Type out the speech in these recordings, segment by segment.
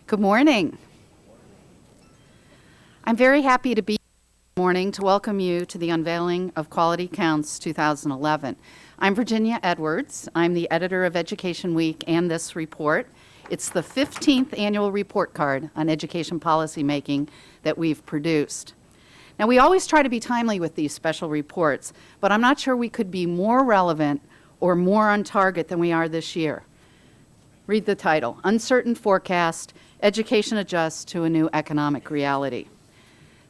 Good morning. I'm very happy to be here this morning to welcome you to the unveiling of Quality Counts 2011. I'm Virginia Edwards. I'm the editor of Education Week and this report. It's the 15th annual report card on education policymaking that we've produced. Now, we always try to be timely with these special reports, but I'm not sure we could be more relevant or more on target than we are this year. Read the title, Uncertain Forecast, Education Adjusts to a New Economic Reality.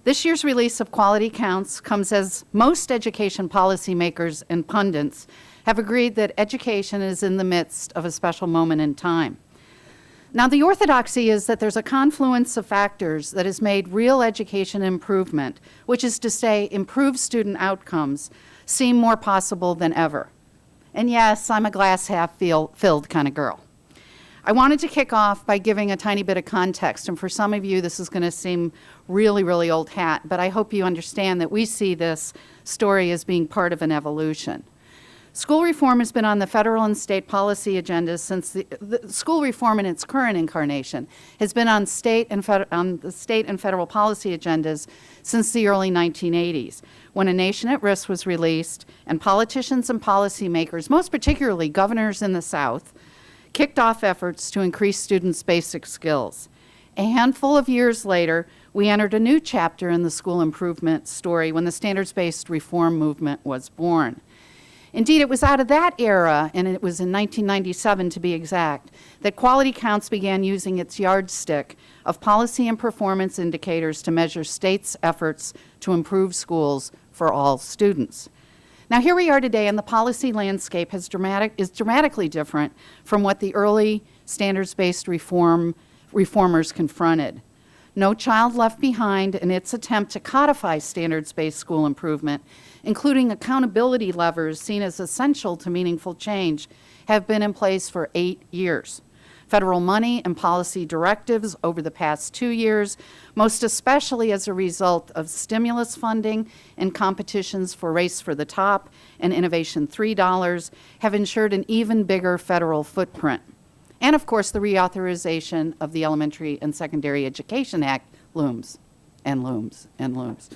This year's release of Quality Counts comes as most education policymakers and pundits have agreed that education is in the midst of a special moment in time. Now, the orthodoxy is that there's a confluence of factors that has made real education improvement, which is to say, improved student outcomes, seem more possible than ever. And yes, I'm a glass half filled kind of girl. I wanted to kick off by giving a tiny bit of context, and for some of you this is going to seem really, really old hat, but I hope you understand that we see this story as being part of an evolution. School reform has been on the federal and state policy agendas since the school reform in its current incarnation has been on the state and federal policy agendas since the early 1980s, when A Nation at Risk was released and politicians and policymakers, most particularly governors in the South, kicked off efforts to increase students' basic skills. A handful of years later, we entered a new chapter in the school improvement story when the standards-based reform movement was born. Indeed, it was out of that era, and it was in 1997 to be exact, that Quality Counts began using its yardstick of policy and performance indicators to measure states' efforts to improve schools for all students. Now, here we are today, and the policy landscape is dramatically different from what the early standards-based reformers confronted. No Child Left Behind in its attempt to codify standards-based school improvement, including accountability levers seen as essential to meaningful change, have been in place for 8 years. Federal money and policy directives over the past 2 years, most especially as a result of stimulus funding and competitions for Race for the Top and Innovation $3, have ensured an even bigger federal footprint. And of course, the reauthorization of the Elementary and Secondary Education Act looms and looms and looms.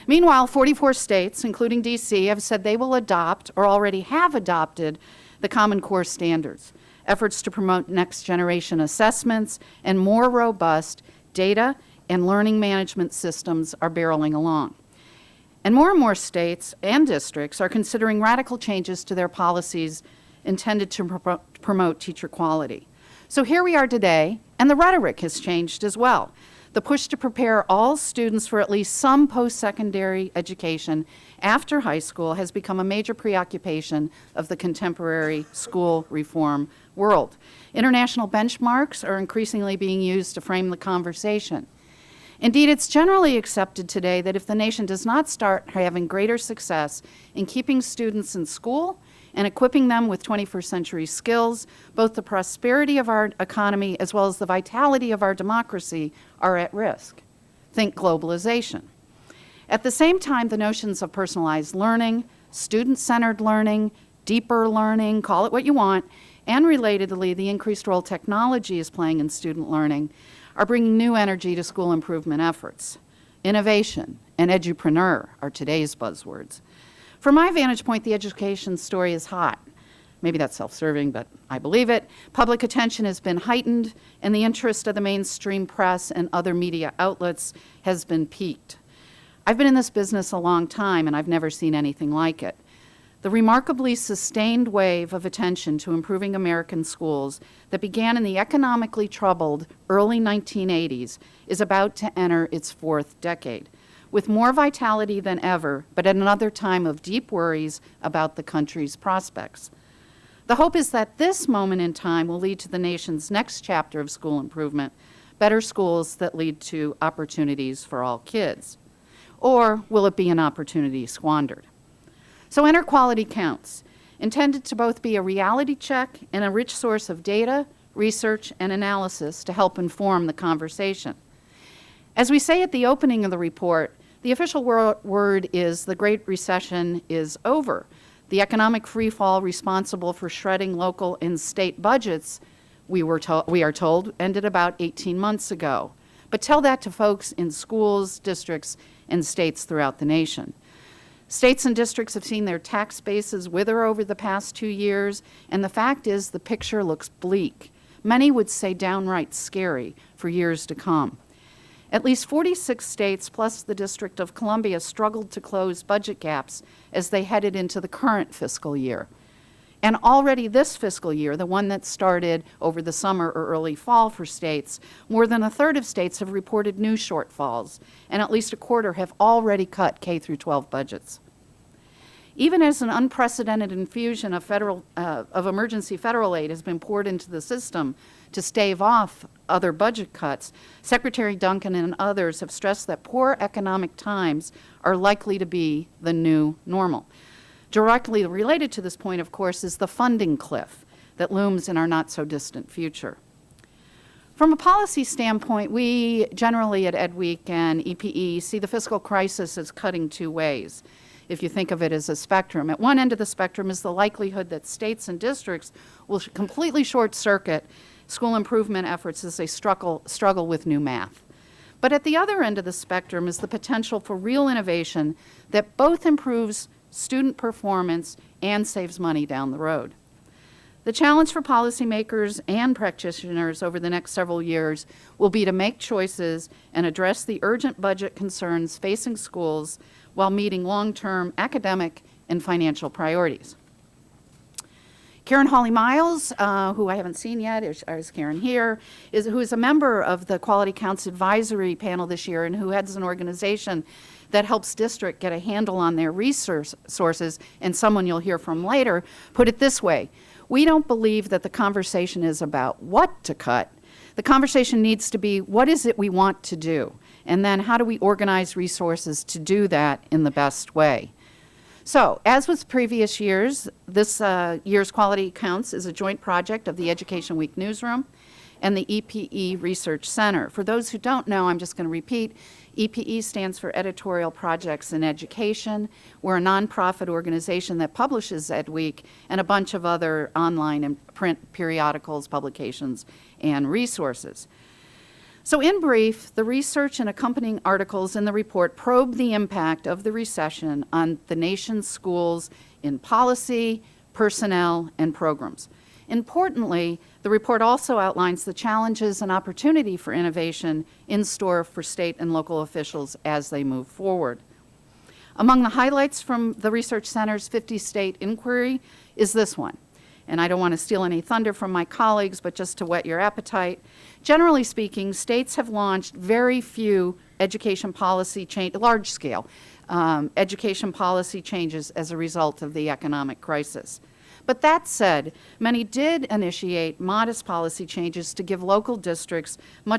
Meanwhile, 44 states, including D.C., have said they will adopt or already have adopted the Common Core standards. Efforts to promote next-generation assessments and more robust data and learning management systems are barreling along. And more states and districts are considering radical changes to their policies intended to promote teacher quality. So here we are today, and the rhetoric has changed as well. The push to prepare all students for at least some post-secondary education after high school has become a major preoccupation of the contemporary school reform world. International benchmarks are increasingly being used to frame the conversation. Indeed, it's generally accepted today that if the nation does not start having greater success in keeping students in school and equipping them with 21st century skills, both the prosperity of our economy as well as the vitality of our democracy are at risk. Think globalization. At the same time, the notions of personalized learning, student-centered learning, deeper learning, call it what you want, and relatedly, the increased role technology is playing in student learning are bringing new energy to school improvement efforts. Innovation and edupreneur are today's buzzwords. From my vantage point, the education story is hot. Maybe that's self-serving, but I believe it. Public attention has been heightened, and the interest of the mainstream press and other media outlets has been piqued. I've been in this business a long time, and I've never seen anything like it. The remarkably sustained wave of attention to improving American schools that began in the economically troubled early 1980s is about to enter its fourth decade, with more vitality than ever, but at another time of deep worries about the country's prospects. The hope is that this moment in time will lead to the nation's next chapter of school improvement, better schools that lead to opportunities for all kids. Or will it be an opportunity squandered? So enter Quality Counts, intended to both be a reality check and a rich source of data, research, and analysis to help inform the conversation. As we say at the opening of the report, the official word is the Great Recession is over. The economic freefall responsible for shredding local and state budgets we are told, ended about 18 months ago. But tell that to folks in schools, districts, and states throughout the nation. States and districts have seen their tax bases wither over the past 2 years, and the fact is the picture looks bleak. Many would say downright scary for years to come. At least 46 states plus the District of Columbia struggled to close budget gaps as they headed into the current fiscal year. And already this fiscal year, the one that started over the summer or early fall for states, more than a third of states have reported new shortfalls, and at least a quarter have already cut K-12 budgets. Even as an unprecedented infusion of emergency federal aid has been poured into the system to stave off other budget cuts, Secretary Duncan and others have stressed that poor economic times are likely to be the new normal. Directly related to this point, of course, is the funding cliff that looms in our not-so-distant future. From a policy standpoint, we generally at EdWeek and EPE see the fiscal crisis as cutting two ways, if you think of it as a spectrum. At one end of the spectrum is the likelihood that states and districts will completely short-circuit school improvement efforts as they struggle with new math. But at the other end of the spectrum is the potential for real innovation that both improves student performance and saves money down the road. The challenge for policymakers and practitioners over the next several years will be to make choices and address the urgent budget concerns facing schools while meeting long-term academic and financial priorities. Karen Hawley Miles, who I haven't seen yet, is Karen here, who is a member of the Quality Counts Advisory Panel this year and who heads an organization that helps districts get a handle on their resources, and someone you'll hear from later, put it this way: we don't believe that the conversation is about what to cut. The conversation needs to be, what is it we want to do? And then how do we organize resources to do that in the best way? So, as with previous years, this year's Quality Counts is a joint project of the Education Week Newsroom and the EPE Research Center. For those who don't know, I'm just going to repeat, EPE stands for Editorial Projects in Education. We're a nonprofit organization that publishes EdWeek and a bunch of other online and print periodicals, publications, and resources. So in brief, the research and accompanying articles in the report probe the impact of the recession on the nation's schools in policy, personnel, and programs. Importantly, the report also outlines the challenges and opportunity for innovation in store for state and local officials as they move forward. Among the highlights from the Research Center's 50-state inquiry is this one. And I don't want to steal any thunder from my colleagues, but just to whet your appetite. Generally speaking, states have launched very few education policy large-scale education policy changes as a result of the economic crisis. But that said, many did initiate modest policy changes to give local districts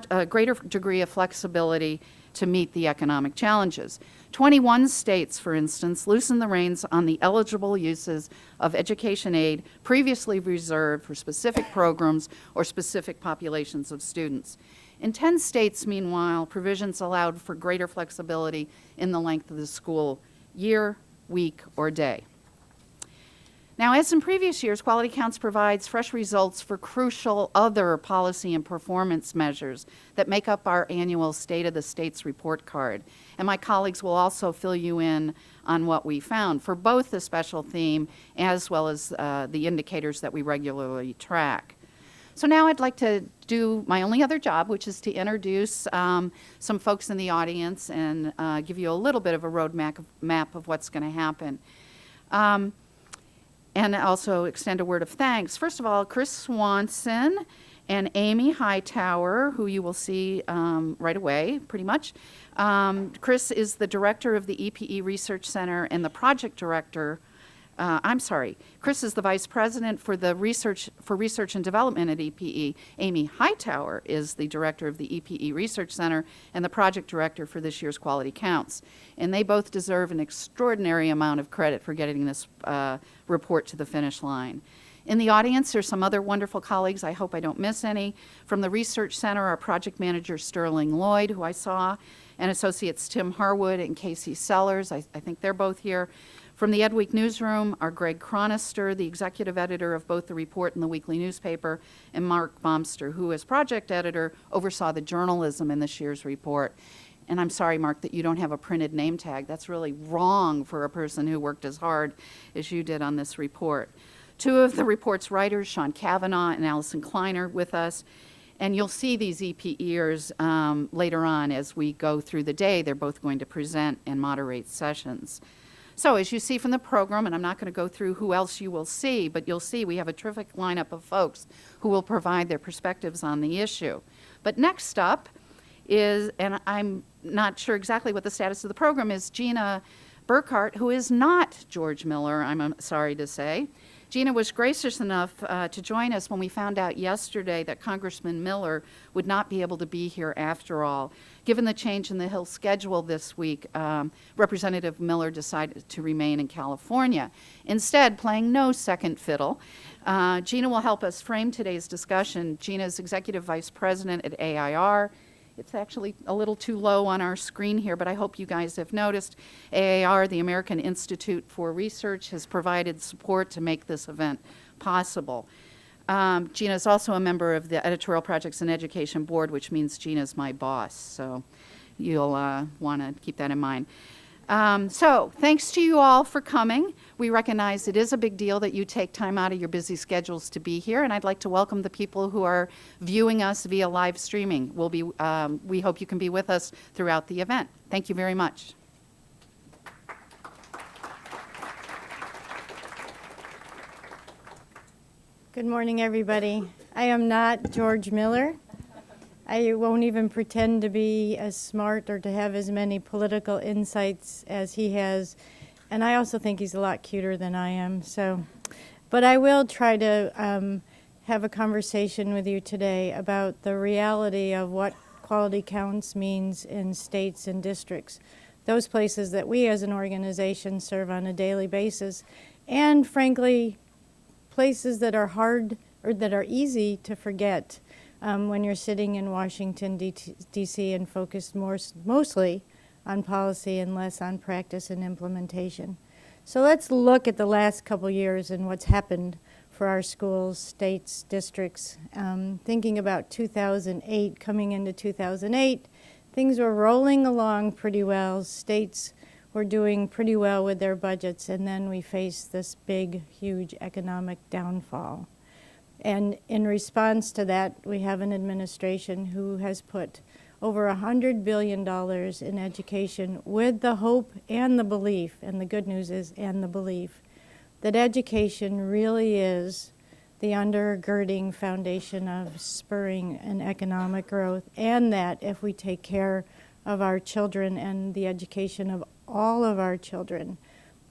a greater degree of flexibility to meet the economic challenges. 21 states, for instance, loosened the reins on the eligible uses of education aid previously reserved for specific programs or specific populations of students. In 10 states, meanwhile, provisions allowed for greater flexibility in the length of the school year, week, or day. Now, as in previous years, Quality Counts provides fresh results for crucial other policy and performance measures that make up our annual State of the States report card. And my colleagues will also fill you in on what we found for both the special theme as well as the indicators that we regularly track. So now I'd like to do my only other job, which is to introduce some folks in the audience and give you a little bit of a roadmap of what's going to happen. And also extend a word of thanks. First of all, Chris Swanson and Amy Hightower, who you will see right away, pretty much. Chris is the director of the EPE Research Center and the project director. Chris is the vice president for research and development at EPE. Amy Hightower is the director of the EPE Research Center and the project director for this year's Quality Counts. And they both deserve an extraordinary amount of credit for getting this report to the finish line. In the audience, there's some other wonderful colleagues. I hope I don't miss any. From the Research Center, our project manager, Sterling Lloyd, who I saw, and associates Tim Harwood and Casey Sellers. I think they're both here. From the Ed Week newsroom are Greg Chronister, the executive editor of both the report and the weekly newspaper, and Mark Baumster, who as project editor oversaw the journalism in this year's report. And I'm sorry, Mark, that you don't have a printed name tag. That's really wrong for a person who worked as hard as you did on this report. Two of the report's writers, Sean Cavanaugh and Allison Kleiner, with us. And you'll see these EPEers later on as we go through the day. They're both going to present and moderate sessions. So as you see from the program, and I'm not going to go through who else you will see, but you'll see we have a terrific lineup of folks who will provide their perspectives on the issue. But next up is, and I'm not sure exactly what the status of the program is, Gina Burkhardt, who is not George Miller, I'm sorry to say. Gina was gracious enough to join us when we found out yesterday that Congressman Miller would not be able to be here after all. Given the change in the Hill schedule this week, Representative Miller decided to remain in California. Instead, playing no second fiddle, Gina will help us frame today's discussion. Gina is Executive Vice President at AIR. It's actually a little too low on our screen here, but I hope you guys have noticed. AAR, the American Institute for Research, has provided support to make this event possible. Gina is also a member of the Editorial Projects and Education Board, which means Gina's my boss, so you'll want to keep that in mind. So thanks to you all for coming. We recognize it is a big deal that you take time out of your busy schedules to be here, and I'd like to welcome the people who are viewing us via live streaming. We hope you can be with us throughout the event. Thank you very much. Good morning, everybody. I am not George Miller. I won't even pretend to be as smart or to have as many political insights as he has. And I also think he's a lot cuter than I am. But I will try to have a conversation with you today about the reality of what quality counts means in states and districts, those places that we as an organization serve on a daily basis, and frankly, places that are hard or that are easy to forget. When you're sitting in Washington, D.C. and focused mostly on policy and less on practice and implementation. So let's look at the last couple years and what's happened for our schools, states, districts. Thinking about 2008, coming into 2008, things were rolling along pretty well. States were doing pretty well with their budgets, and then we faced this big, huge economic downfall. And in response to that, we have an administration who has put over $100 billion in education with the hope and the belief, and the good news is, and the belief, that education really is the undergirding foundation of spurring an economic growth, and that if we take care of our children and the education of all of our children,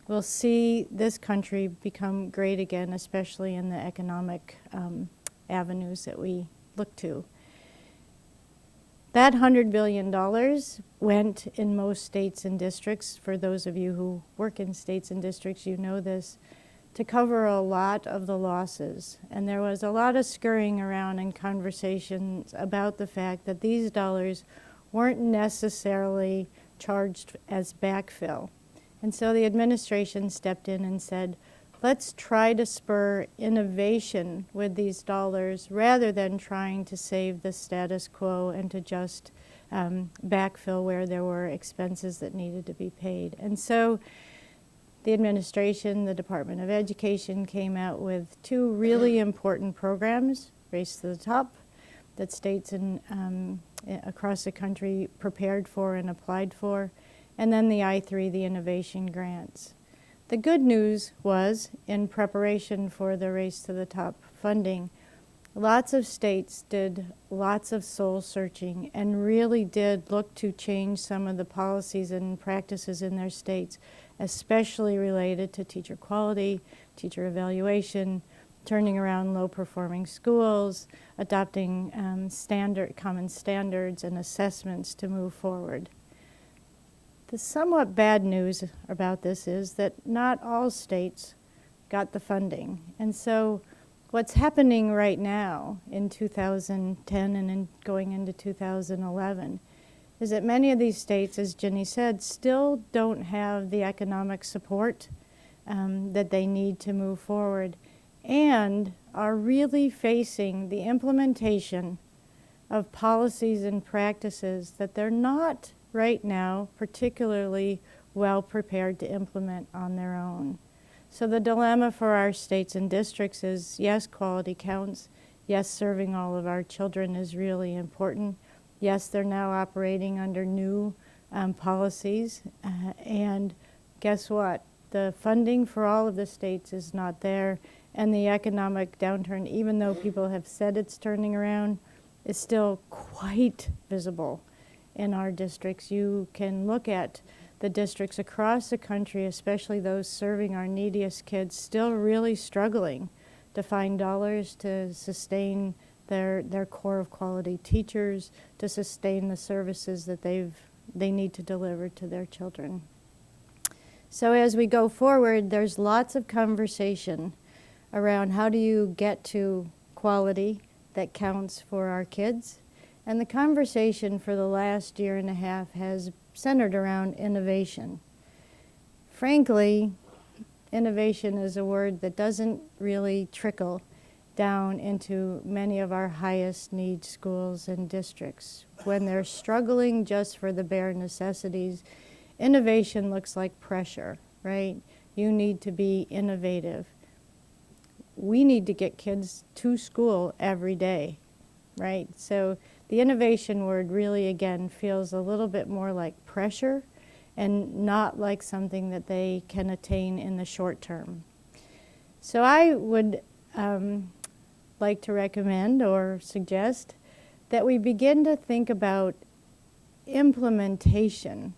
we'll see this country become great again, especially in the economic avenues that we look to. That $100 billion went in most states and districts. For those of you who work in states and districts, you know this, to cover a lot of the losses. And there was a lot of scurrying around and conversations about the fact that these dollars weren't necessarily charged as backfill. And so the administration stepped in and said, let's try to spur innovation with these dollars rather than trying to save the status quo and to just backfill where there were expenses that needed to be paid. And so the administration, the Department of Education, came out with two really important programs, Race to the Top, that states across the country prepared for and applied for, and then the I3, the innovation grants. The good news was, in preparation for the Race to the Top funding, lots of states did lots of soul searching and really did look to change some of the policies and practices in their states, especially related to teacher quality, teacher evaluation, turning around low-performing schools, adopting common standards and assessments to move forward. The somewhat bad news about this is that not all states got the funding. And so what's happening right now in 2010 and going into 2011 is that many of these states, as Ginny said, still don't have the economic support that they need to move forward, and are really facing the implementation of policies and practices that they're not right now particularly well prepared to implement on their own. So the dilemma for our states and districts is, yes, quality counts. Yes, serving all of our children is really important. Yes, they're now operating under new policies. And guess what? The funding for all of the states is not there. And the economic downturn, even though people have said it's turning around, is still quite visible in our districts. You can look at the districts across the country, especially those serving our neediest kids, still really struggling to find dollars to sustain their core of quality teachers, to sustain the services that they need to deliver to their children. So as we go forward, there's lots of conversation around how do you get to quality that counts for our kids. And the conversation for the last year and a half has centered around innovation. Frankly, innovation is a word that doesn't really trickle down into many of our highest need schools and districts. When they're struggling just for the bare necessities, innovation looks like pressure, right? You need to be innovative. We need to get kids to school every day, right? So the innovation word really, again, feels a little bit more like pressure and not like something that they can attain in the short term. So I would like to recommend or suggest that we begin to think about implementation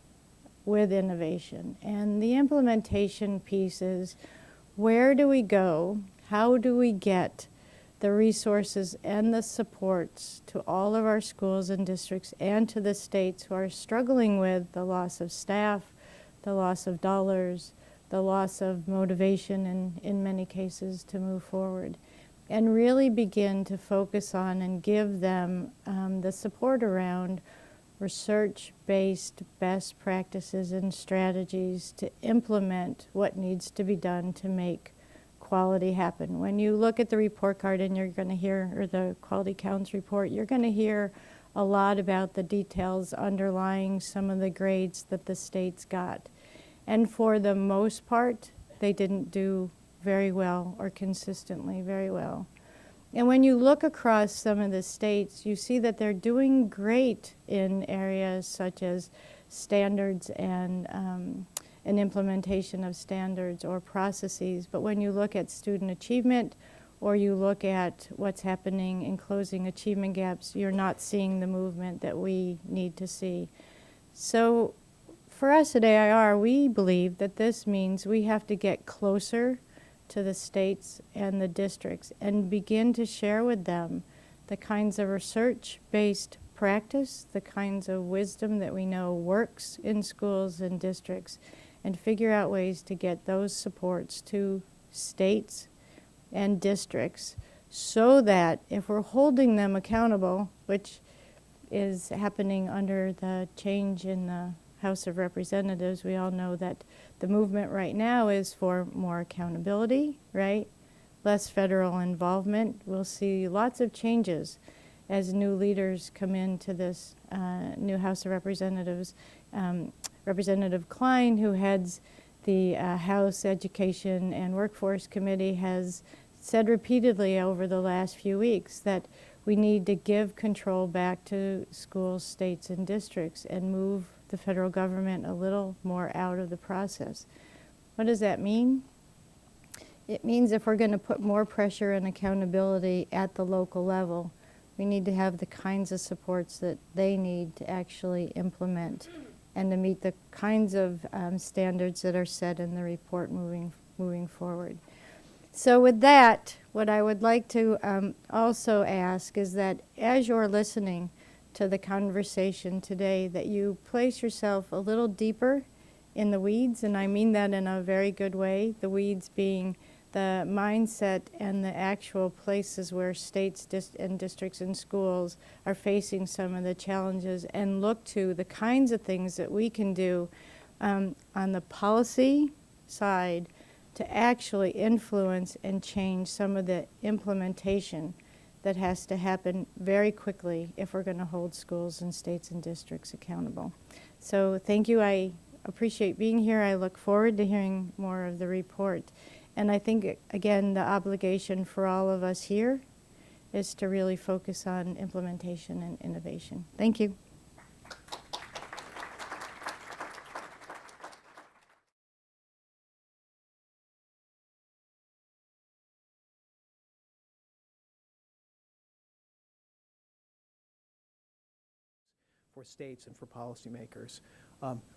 with innovation. And the implementation piece is, where do we go? How do we get the resources and the supports to all of our schools and districts and to the states who are struggling with the loss of staff, the loss of dollars, the loss of motivation in many cases to move forward, and really begin to focus on and give them the support around research-based best practices and strategies to implement what needs to be done to make quality happen. When you look at the report card and you're going to hear, or the quality counts report, you're going to hear a lot about the details underlying some of the grades that the states got. And for the most part, they didn't do very well or consistently very well. And when you look across some of the states, you see that they're doing great in areas such as standards and an implementation of standards or processes. But when you look at student achievement, or you look at what's happening in closing achievement gaps, you're not seeing the movement that we need to see. So for us at AIR, we believe that this means we have to get closer to the states and the districts and begin to share with them the kinds of research-based practice, the kinds of wisdom that we know works in schools and districts, and figure out ways to get those supports to states and districts so that if we're holding them accountable, which is happening under the change in the House of Representatives, we all know that the movement right now is for more accountability, right? Less federal involvement. We'll see lots of changes as new leaders come into this new House of Representatives. Representative Klein, who heads the House Education and Workforce Committee, has said repeatedly over the last few weeks that we need to give control back to schools, states, and districts and move the federal government a little more out of the process. What does that mean? It means if we're going to put more pressure and accountability at the local level, we need to have the kinds of supports that they need to actually implement and to meet the kinds of standards that are set in the report moving forward. So with that, what I would like to also ask is that as you're listening to the conversation today, that you place yourself a little deeper in the weeds, and I mean that in a very good way, the weeds being the mindset and the actual places where states and districts and schools are facing some of the challenges, and look to the kinds of things that we can do on the policy side to actually influence and change some of the implementation that has to happen very quickly if we're going to hold schools and states and districts accountable. So thank you. I appreciate being here. I look forward to hearing more of the report. And I think, again, the obligation for all of us here is to really focus on implementation and innovation. Thank you. For states and for policymakers.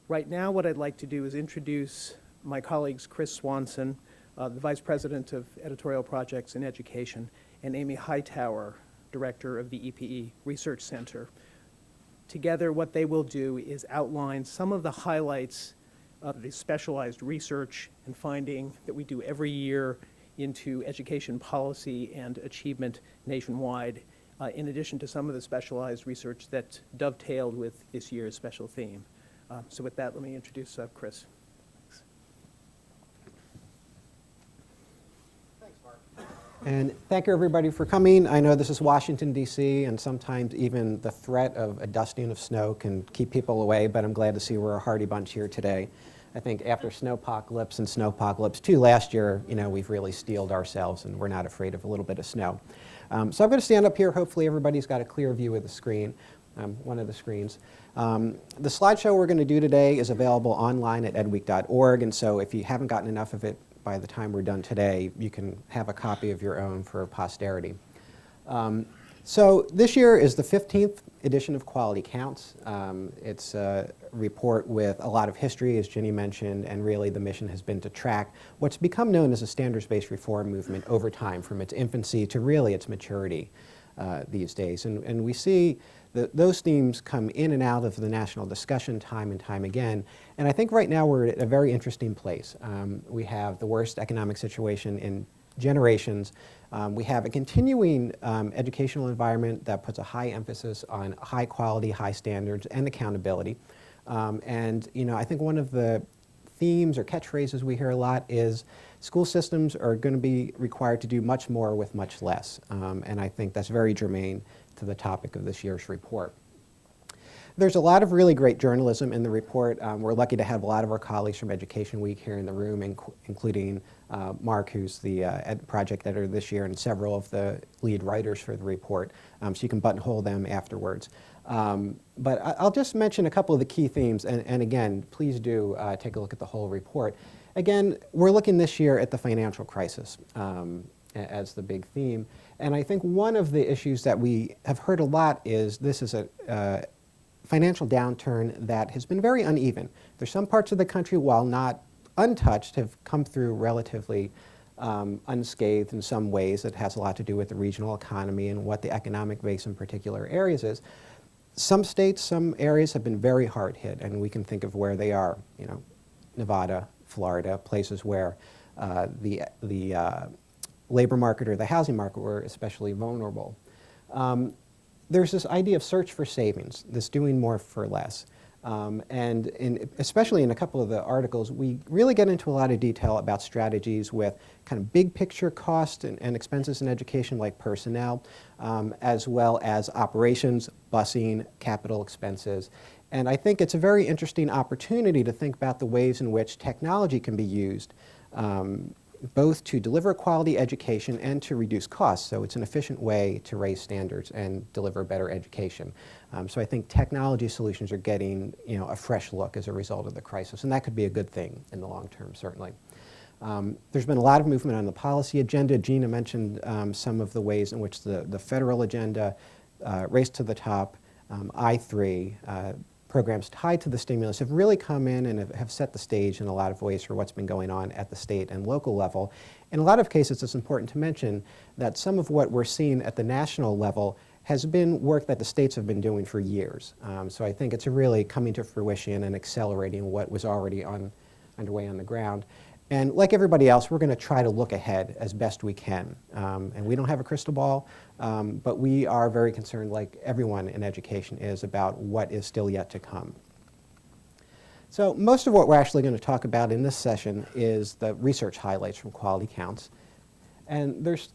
Right now, what I'd like to do is introduce my colleagues Chris Swanson, the Vice President of Editorial Projects in Education, and Amy Hightower, Director of the EPE Research Center. Together, what they will do is outline some of the highlights of the specialized research and finding that we do every year into education policy and achievement nationwide, in addition to some of the specialized research that dovetailed with this year's special theme. So with that, let me introduce Chris. Thanks, Mark. And thank you, everybody, for coming. I know this is Washington, D.C., and sometimes even the threat of a dusting of snow can keep people away, but I'm glad to see we're a hearty bunch here today. I think after Snowpocalypse and Snowpocalypse 2 last year, we've really steeled ourselves, and we're not afraid of a little bit of snow. So I'm going to stand up here. Hopefully everybody's got a clear view of the screen, one of the screens. The slideshow we're going to do today is available online at edweek.org, and so if you haven't gotten enough of it by the time we're done today, you can have a copy of your own for posterity. So this year is the 15th edition of Quality Counts. It's a report with a lot of history, as Ginny mentioned, and really the mission has been to track what's become known as a standards-based reform movement over time, from its infancy to really its maturity these days. And we see that those themes come in and out of the national discussion time and time again. And I think right now we're at a very interesting place. We have the worst economic situation in generations. We have a continuing educational environment that puts a high emphasis on high quality, high standards, and accountability. And I think one of the themes or catchphrases we hear a lot is school systems are going to be required to do much more with much less. And I think that's very germane to the topic of this year's report. There's a lot of really great journalism in the report. We're lucky to have a lot of our colleagues from Education Week here in the room, including Mark, who's the project editor this year, and several of the lead writers for the report, so you can buttonhole them afterwards. But I'll just mention a couple of the key themes, and again, please do take a look at the whole report. Again, we're looking this year at the financial crisis as the big theme, and I think one of the issues that we have heard a lot is this is a financial downturn that has been very uneven. There's some parts of the country, while not untouched, have come through relatively unscathed in some ways. It has a lot to do with the regional economy and what the economic base in particular areas is. Some states, some areas have been very hard hit, and we can think of where they are, Nevada, Florida, places where the labor market or the housing market were especially vulnerable. There's this idea of search for savings, this doing more for less. Especially in a couple of the articles, we really get into a lot of detail about strategies with kind of big picture costs and expenses in education like personnel, as well as operations, busing, capital expenses. And I think it's a very interesting opportunity to think about the ways in which technology can be used both to deliver quality education and to reduce costs. So it's an efficient way to raise standards and deliver better education. So I think technology solutions are getting a fresh look as a result of the crisis, and that could be a good thing in the long term, certainly. There's been a lot of movement on the policy agenda. Gina mentioned some of the ways in which the federal agenda, Race to the Top, I3, programs tied to the stimulus have really come in and have set the stage in a lot of ways for what's been going on at the state and local level. In a lot of cases, it's important to mention that some of what we're seeing at the national level has been work that the states have been doing for years. So I think it's really coming to fruition and accelerating what was already underway on the ground. And like everybody else, we're going to try to look ahead as best we can. And we don't have a crystal ball, but we are very concerned, like everyone in education is, about what is still yet to come. So most of what we're actually going to talk about in this session is the research highlights from Quality Counts. And there's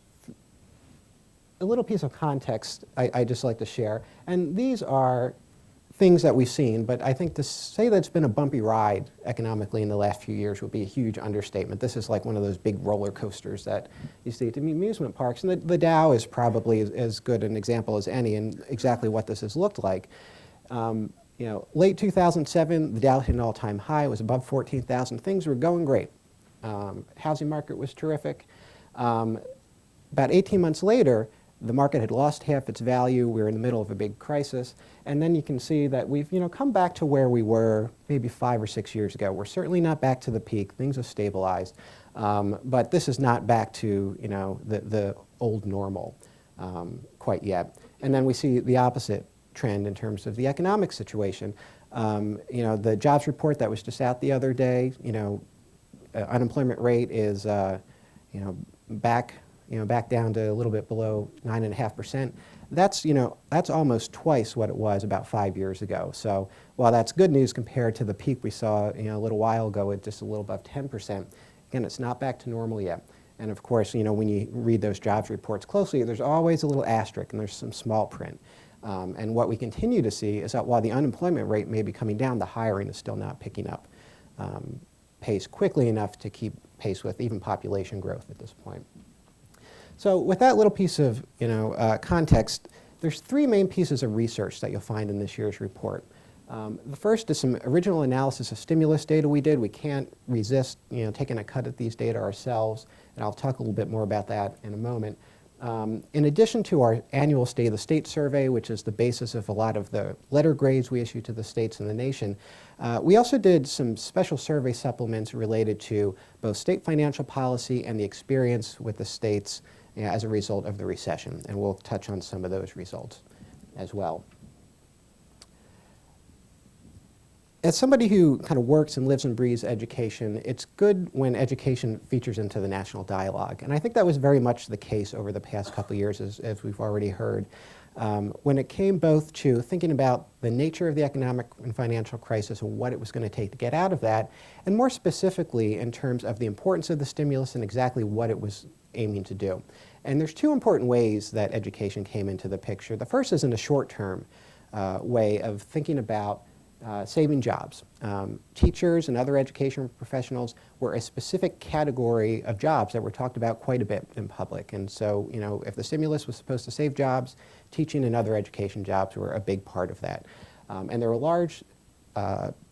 a little piece of context I just like to share. And these are things that we've seen, but I think to say that it's been a bumpy ride economically in the last few years would be a huge understatement. This is like one of those big roller coasters that you see at the amusement parks. And the Dow is probably as good an example as any in exactly what this has looked like. You know, late 2007, the Dow hit an all-time high. It was above 14,000. Things were going great. Housing market was terrific. About 18 months later, the market had lost half its value. We were in the middle of a big crisis. And then you can see that we've come back to where we were maybe 5 or 6 years ago. We're certainly not back to the peak. Things have stabilized. But this is not back to the old normal quite yet. And then we see the opposite trend in terms of the economic situation. The jobs report that was just out the other day, unemployment rate is back down to a little bit below 9.5%. That's almost twice what it was about 5 years ago. So while that's good news compared to the peak we saw a little while ago at just a little above 10%, again, it's not back to normal yet. And of course, when you read those jobs reports closely, there's always a little asterisk and there's some small print. And what we continue to see is that while the unemployment rate may be coming down, the hiring is still not picking up pace quickly enough to keep pace with even population growth at this point. So with that little piece of context, there's 3 main pieces of research that you'll find in this year's report. The first is some original analysis of stimulus data we did. We can't resist taking a cut at these data ourselves, and I'll talk a little bit more about that in a moment. In addition to our annual State of the State survey, which is the basis of a lot of the letter grades we issue to the states and the nation, we also did some special survey supplements related to both state financial policy and the experience with the states as a result of the recession. And we'll touch on some of those results as well. As somebody who kind of works and lives and breathes education, it's good when education features into the national dialogue. And I think that was very much the case over the past couple of years, as we've already heard. When it came both to thinking about the nature of the economic and financial crisis and what it was going to take to get out of that, and more specifically in terms of the importance of the stimulus and exactly what it was aiming to do. And there's 2 important ways that education came into the picture. The first is in a short-term way of thinking about saving jobs. Teachers and other education professionals were a specific category of jobs that were talked about quite a bit in public. And so, if the stimulus was supposed to save jobs, teaching and other education jobs were a big part of that. And there were large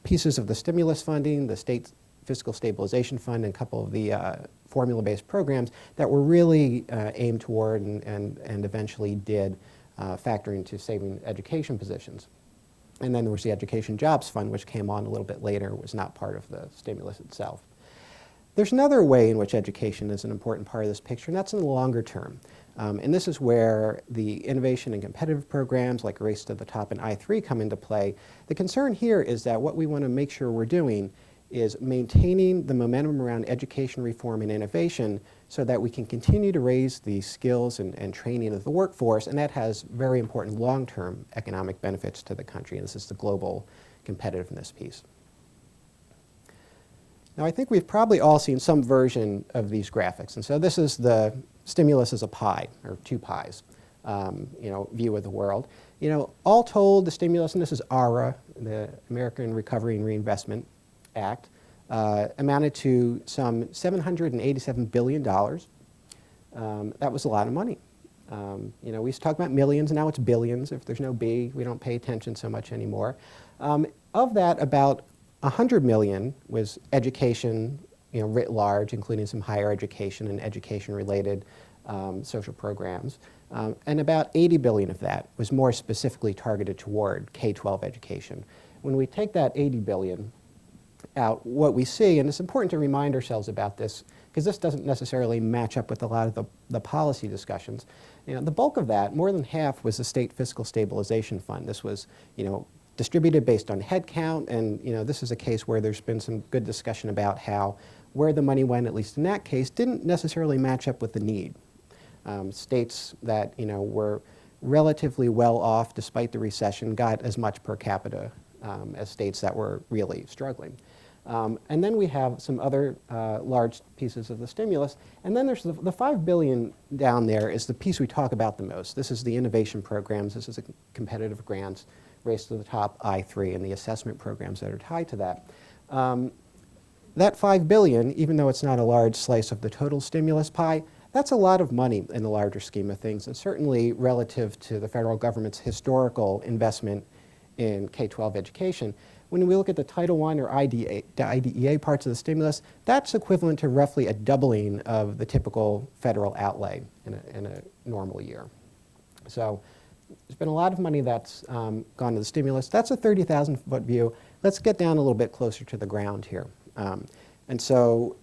pieces of the stimulus funding, the state Fiscal Stabilization Fund, and a couple of the formula-based programs that were really aimed toward and eventually did factor into saving education positions. And then there was the Education Jobs Fund, which came on a little bit later, was not part of the stimulus itself. There's another way in which education is an important part of this picture, and that's in the longer term. And this is where the innovation and competitive programs like Race to the Top and I3 come into play. The concern here is that what we want to make sure we're doing is maintaining the momentum around education reform and innovation so that we can continue to raise the skills and training of the workforce, and that has very important long-term economic benefits to the country, and this is the global competitiveness piece. Now, I think we've probably all seen some version of these graphics, and so this is the stimulus as a pie, or 2 pies, view of the world. All told, the stimulus, and this is ARA, the American Recovery and Reinvestment Act, amounted to some $787 billion. That was a lot of money. We used to talk about millions, and now it's billions. If there's no B, we don't pay attention so much anymore. Of that, about 100 million was education, writ large, including some higher education and education-related social programs. And about 80 billion of that was more specifically targeted toward K12 education. When we take that 80 billion out, what we see, and it's important to remind ourselves about this, because this doesn't necessarily match up with a lot of the policy discussions. The bulk of that, more than half, was the state fiscal stabilization fund. This was, distributed based on head count, and this is a case where there's been some good discussion about how where the money went, at least in that case, didn't necessarily match up with the need. States that were relatively well off despite the recession got as much per capita as states that were really struggling. And then we have some other large pieces of the stimulus. And then there's the $5 billion down there is the piece we talk about the most. This is the innovation programs. This is the competitive grants, Race to the Top, I3, and the assessment programs that are tied to that. That $5 billion, even though it's not a large slice of the total stimulus pie, that's a lot of money in the larger scheme of things, and certainly relative to the federal government's historical investment in K12 education. When we look at the Title I or IDEA parts of the stimulus, that's equivalent to roughly a doubling of the typical federal outlay in a normal year. So there's been a lot of money that's gone to the stimulus. That's a 30,000-foot view. Let's get down a little bit closer to the ground here. And so,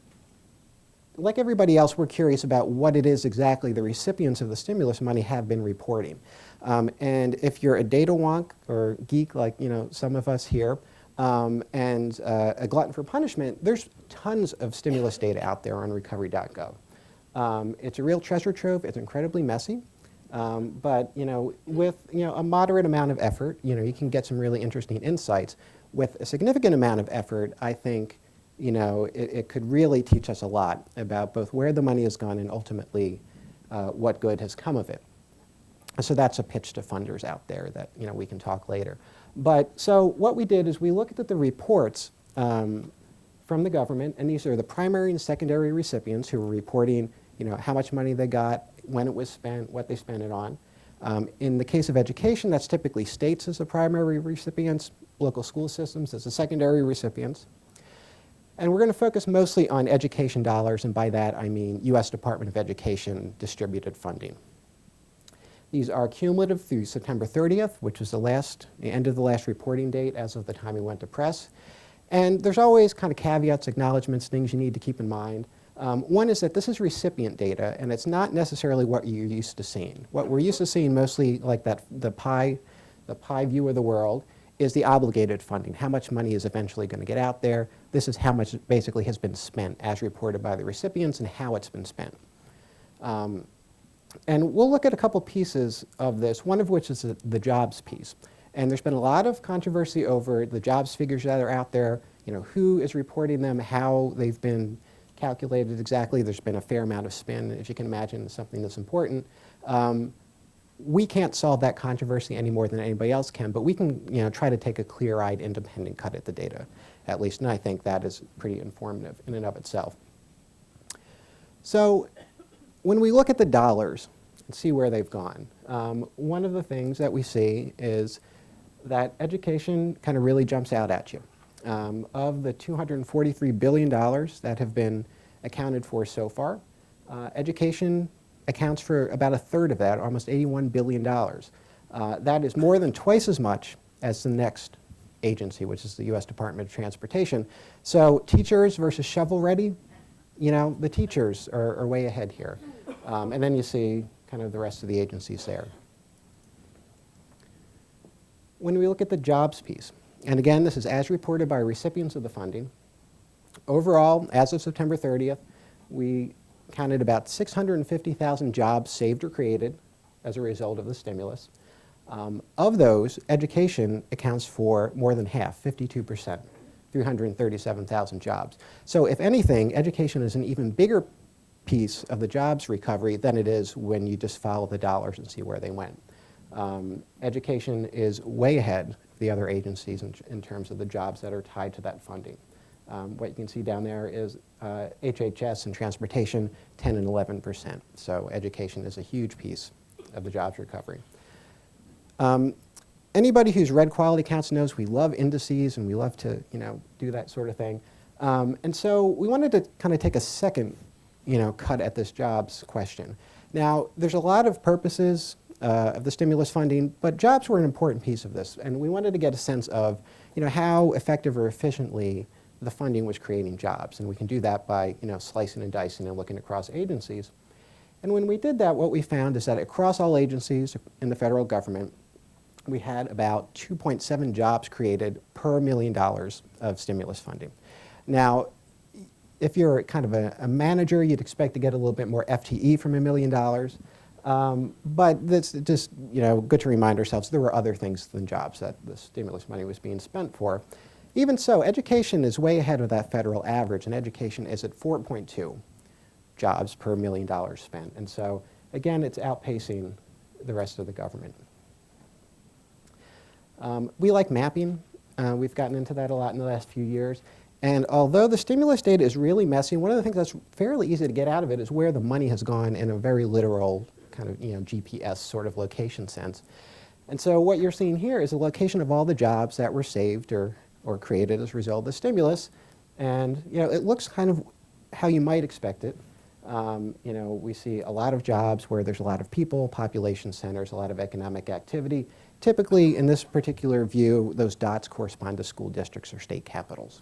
like everybody else, we're curious about what it is exactly the recipients of the stimulus money have been reporting. And if you're a data wonk or geek like some of us here, and a glutton for punishment, there's tons of stimulus data out there on recovery.gov. It's a real treasure trove. It's incredibly messy. But with a moderate amount of effort, you can get some really interesting insights. With a significant amount of effort, I think it could really teach us a lot about both where the money has gone and ultimately what good has come of it. So that's a pitch to funders out there that we can talk later. But so what we did is we looked at the reports from the government, and these are the primary and secondary recipients who were reporting how much money they got, when it was spent, what they spent it on. In the case of education, that's typically states as the primary recipients, local school systems as the secondary recipients. And we're going to focus mostly on education dollars, and by that I mean U.S. Department of Education distributed funding. These are cumulative through September 30th, which was the end of the last reporting date as of the time we went to press. And there's always kind of caveats, acknowledgments, things you need to keep in mind. One is that this is recipient data, and it's not necessarily what you're used to seeing. What we're used to seeing mostly, like the pie view of the world, is the obligated funding, how much money is eventually going to get out there. This is how much basically has been spent as reported by the recipients and how it's been spent. And we'll look at a couple pieces of this, one of which is the jobs piece. And there's been a lot of controversy over the jobs figures that are out there, who is reporting them, how they've been calculated exactly. There's been a fair amount of spin, if you can imagine, something that's important. We can't solve that controversy any more than anybody else can, but we can try to take a clear-eyed, independent cut at the data, at least, and I think that is pretty informative in and of itself. So when we look at the dollars and see where they've gone, one of the things that we see is that education kind of really jumps out at you. Of the $243 billion that have been accounted for so far, education accounts for about a third of that, almost $81 billion. That is more than twice as much as the next agency, which is the U.S. Department of Transportation. So teachers versus shovel-ready, the teachers are way ahead here. And then you see kind of the rest of the agencies there. When we look at the jobs piece, and again, this is as reported by recipients of the funding, overall, as of September 30th, we counted about 650,000 jobs saved or created as a result of the stimulus. Of those, education accounts for more than half, 52%, 337,000 jobs. So if anything, education is an even bigger piece of the jobs recovery than it is when you just follow the dollars and see where they went. Education is way ahead of the other agencies in terms of the jobs that are tied to that funding. What you can see down there is HHS and transportation, 10 and 11%. So education is a huge piece of the jobs recovery. Anybody who's read quality counts knows we love indices and we love to do that sort of thing. And so we wanted to kind of take a second cut at this jobs question. Now, there's a lot of purposes of the stimulus funding, but jobs were an important piece of this, and we wanted to get a sense of how effective or efficiently the funding was creating jobs, and we can do that by slicing and dicing and looking across agencies. And when we did that, what we found is that across all agencies in the federal government, we had about 2.7 jobs created per $1 million of stimulus funding. Now, if you're kind of a manager, you'd expect to get a little bit more FTE from $1 million. But that's just, good to remind ourselves there were other things than jobs that the stimulus money was being spent for. Even so, education is way ahead of that federal average, and education is at 4.2 jobs per $1 million spent. And so, again, it's outpacing the rest of the government. We like mapping. We've gotten into that a lot in the last few years. And although the stimulus data is really messy, one of the things that's fairly easy to get out of it is where the money has gone in a very literal kind of GPS sort of location sense. And so what you're seeing here is a location of all the jobs that were saved or created as a result of the stimulus. And it looks kind of how you might expect it. We see a lot of jobs where there's a lot of people, population centers, a lot of economic activity. Typically, in this particular view, those dots correspond to school districts or state capitals.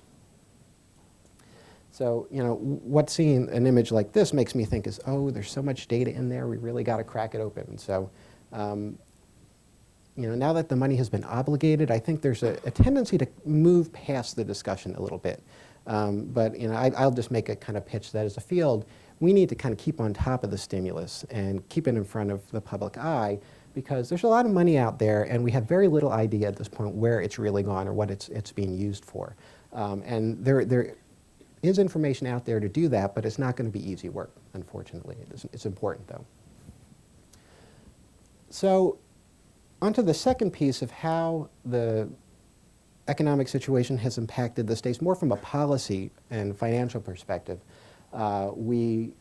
So, what seeing an image like this makes me think is, oh, there's so much data in there, we really got to crack it open. And so, now that the money has been obligated, I think there's a tendency to move past the discussion a little bit. But, I'll just make a kind of pitch that as a field, we need to kind of keep on top of the stimulus and keep it in front of the public eye, because there's a lot of money out there, and we have very little idea at this point where it's really gone or what it's being used for. And there is information out there to do that, but it's not going to be easy work, unfortunately. It's important, though. So onto the second piece of how the economic situation has impacted the states, more from a policy and financial perspective. We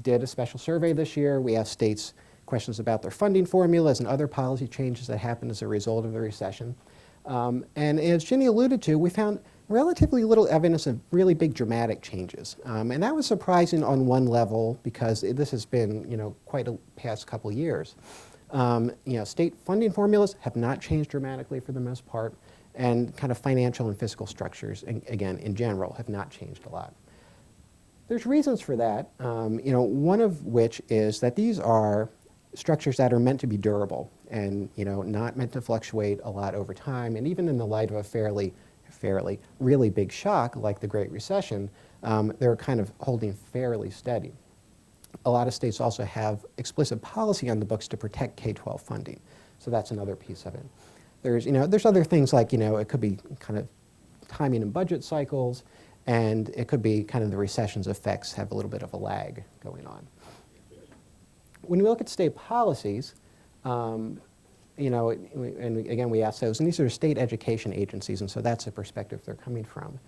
did a special survey this year. We asked states questions about their funding formulas and other policy changes that happened as a result of the recession. And as Ginny alluded to, we found relatively little evidence of really big dramatic changes. And that was surprising on one level because this has been, quite a past couple years. State funding formulas have not changed dramatically for the most part, and kind of financial and fiscal structures, again, in general, have not changed a lot. There's reasons for that, one of which is that these are structures that are meant to be durable and, not meant to fluctuate a lot over time. And even in the light of a really big shock like the Great Recession, they're kind of holding fairly steady. A lot of states also have explicit policy on the books to protect K12 funding. So that's another piece of it. There's other things like, it could be kind of timing and budget cycles, and it could be kind of the recession's effects have a little bit of a lag going on. When we look at state policies, and again, we ask those, and these are state education agencies, and so that's the perspective they're coming from.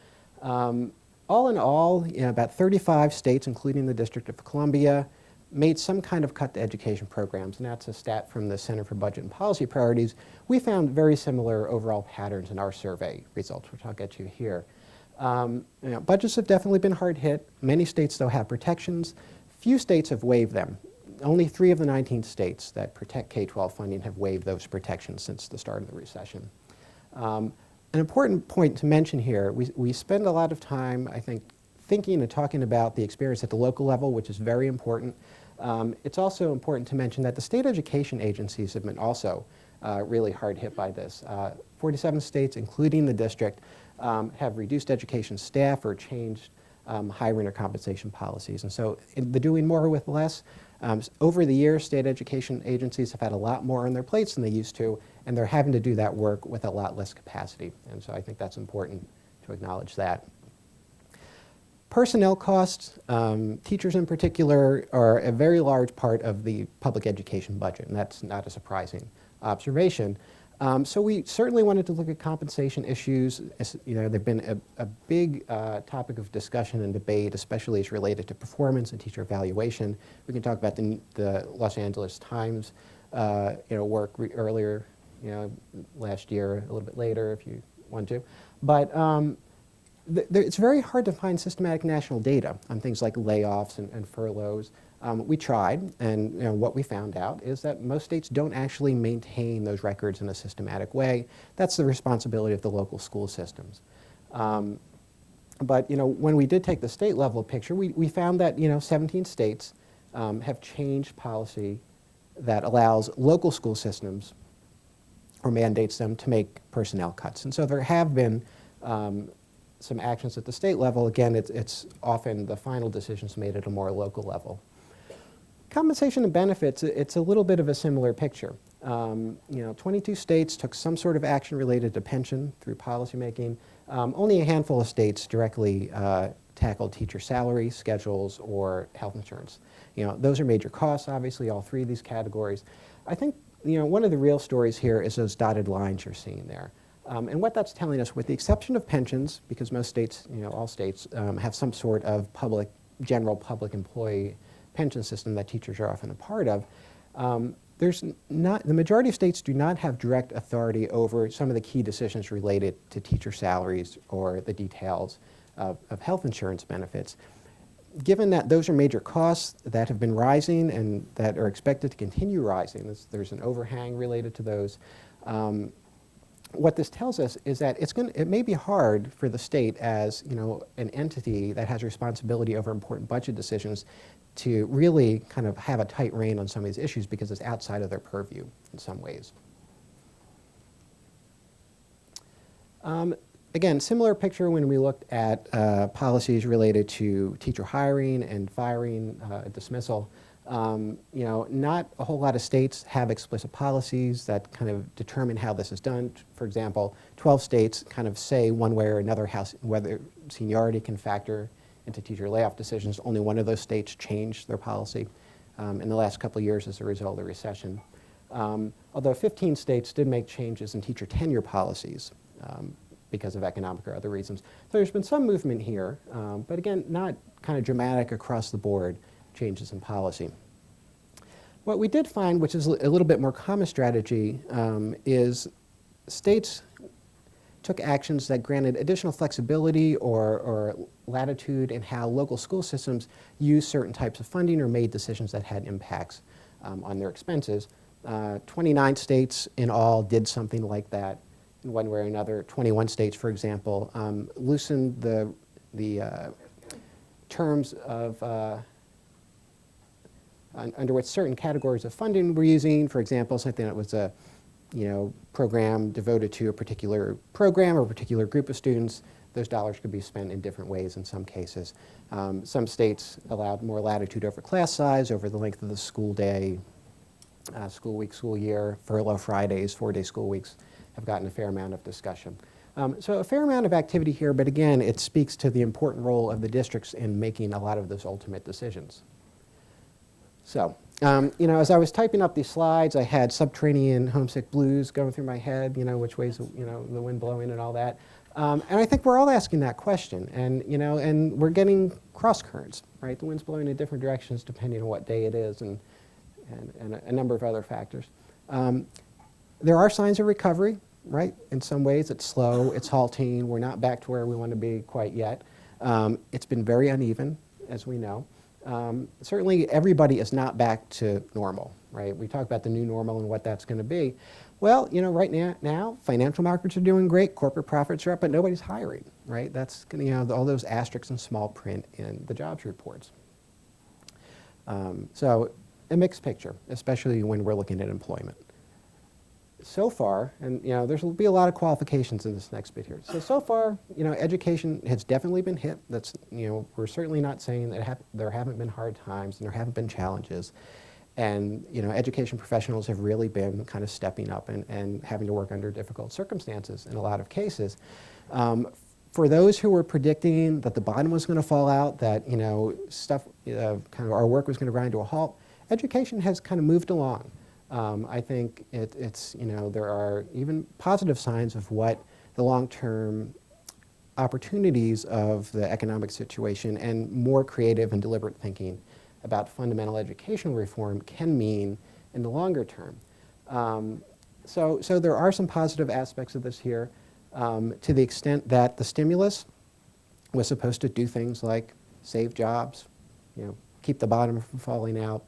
All in all, about 35 states, including the District of Columbia, made some kind of cut to education programs, and that's a stat from the Center for Budget and Policy Priorities. We found very similar overall patterns in our survey results, which I'll get to here. Budgets have definitely been hard hit. Many states, though, have protections. Few states have waived them. Only 3 of the 19 states that protect K-12 funding have waived those protections since the start of the recession. An important point to mention here, we spend a lot of time, I think, thinking and talking about the experience at the local level, which is very important. It's also important to mention that the state education agencies have been also really hard hit by this. 47 states, including the district, have reduced education staff or changed hiring or compensation policies. And so the doing more with less, over the years, state education agencies have had a lot more on their plates than they used to, and they're having to do that work with a lot less capacity. And so I think that's important to acknowledge that. Personnel costs, teachers in particular, are a very large part of the public education budget, and that's not a surprising observation. So we certainly wanted to look at compensation issues. They've been a big topic of discussion and debate, especially as related to performance and teacher evaluation. We can talk about the Los Angeles Times work earlier last year, a little bit later if you want to. But it's very hard to find systematic national data on things like layoffs and furloughs. We tried, and what we found out is that most states don't actually maintain those records in a systematic way. That's the responsibility of the local school systems. But when we did take the state level picture, we found that 17 states have changed policy that allows local school systems or mandates them to make personnel cuts. And so there have been some actions at the state level. Again, it's often the final decisions made at a more local level. Compensation and benefits, it's a little bit of a similar picture. 22 states took some sort of action related to pension through policymaking. Only a handful of states directly tackled teacher salary, schedules, or health insurance. Those are major costs, obviously, all three of these categories. I think, one of the real stories here is those dotted lines you're seeing there. And what that's telling us, with the exception of pensions, because most states, all states, have some sort of general public employee pension system that teachers are often a part of, the majority of states do not have direct authority over some of the key decisions related to teacher salaries or the details of health insurance benefits. Given that those are major costs that have been rising and that are expected to continue rising, there's an overhang related to those. What this tells us is that it may be hard for the state as an entity that has responsibility over important budget decisions to really kind of have a tight rein on some of these issues because it's outside of their purview in some ways. Again, similar picture when we looked at policies related to teacher hiring and firing, dismissal. Not a whole lot of states have explicit policies that kind of determine how this is done. For example, 12 states kind of say one way or another whether seniority can factor into teacher layoff decisions. Only one of those states changed their policy in the last couple of years as a result of the recession. Although 15 states did make changes in teacher tenure policies because of economic or other reasons. So there's been some movement here, but again, not kind of dramatic across the board changes in policy. What we did find, which is a little bit more common strategy, is states took actions that granted additional flexibility or latitude in how local school systems use certain types of funding or made decisions that had impacts on their expenses. 29 states in all did something like that in one way or another. 21 states, for example, loosened the terms of under which certain categories of funding were using. For example, something that was a program devoted to a particular program or a particular group of students, those dollars could be spent in different ways in some cases. Some states allowed more latitude over class size, over the length of the school day, school week, school year. Furlough Fridays, 4-day school weeks have gotten a fair amount of discussion. So a fair amount of activity here, but again, it speaks to the important role of the districts in making a lot of those ultimate decisions. So, as I was typing up these slides, I had subterranean homesick blues going through my head, which way's, the wind blowing and all that. And I think we're all asking that question, and, and we're getting cross currents, right? The wind's blowing in different directions depending on what day it is and a number of other factors. There are signs of recovery, right? In some ways, it's slow, it's halting, we're not back to where we want to be quite yet. It's been very uneven, as we know. Certainly everybody is not back to normal, right? We talk about the new normal and what that's going to be. Well, right now financial markets are doing great, corporate profits are up, but nobody's hiring, right? That's, all those asterisks in small print in the jobs reports. So a mixed picture, especially when we're looking at employment. So far, and there'll be a lot of qualifications in this next bit here. So far, education has definitely been hit. That's, we're certainly not saying that there haven't been hard times and there haven't been challenges. And, education professionals have really been kind of stepping up and having to work under difficult circumstances in a lot of cases. For those who were predicting that the bottom was going to fall out, that, stuff, kind of our work was going to grind to a halt, education has kind of moved along. I think it's, there are even positive signs of what the long-term opportunities of the economic situation and more creative and deliberate thinking about fundamental educational reform can mean in the longer term. So there are some positive aspects of this here, to the extent that the stimulus was supposed to do things like save jobs, keep the bottom from falling out,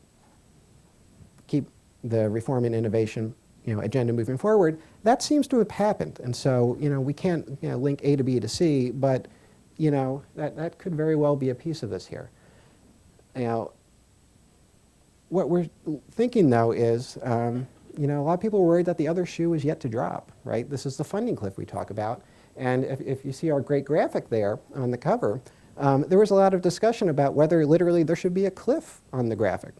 keep the reform and innovation, agenda moving forward. That seems to have happened, and so we can't link A to B to C, but that could very well be a piece of this here. What we're thinking though is, a lot of people are worried that the other shoe is yet to drop. Right? This is the funding cliff we talk about, and if you see our great graphic there on the cover, there was a lot of discussion about whether literally there should be a cliff on the graphic.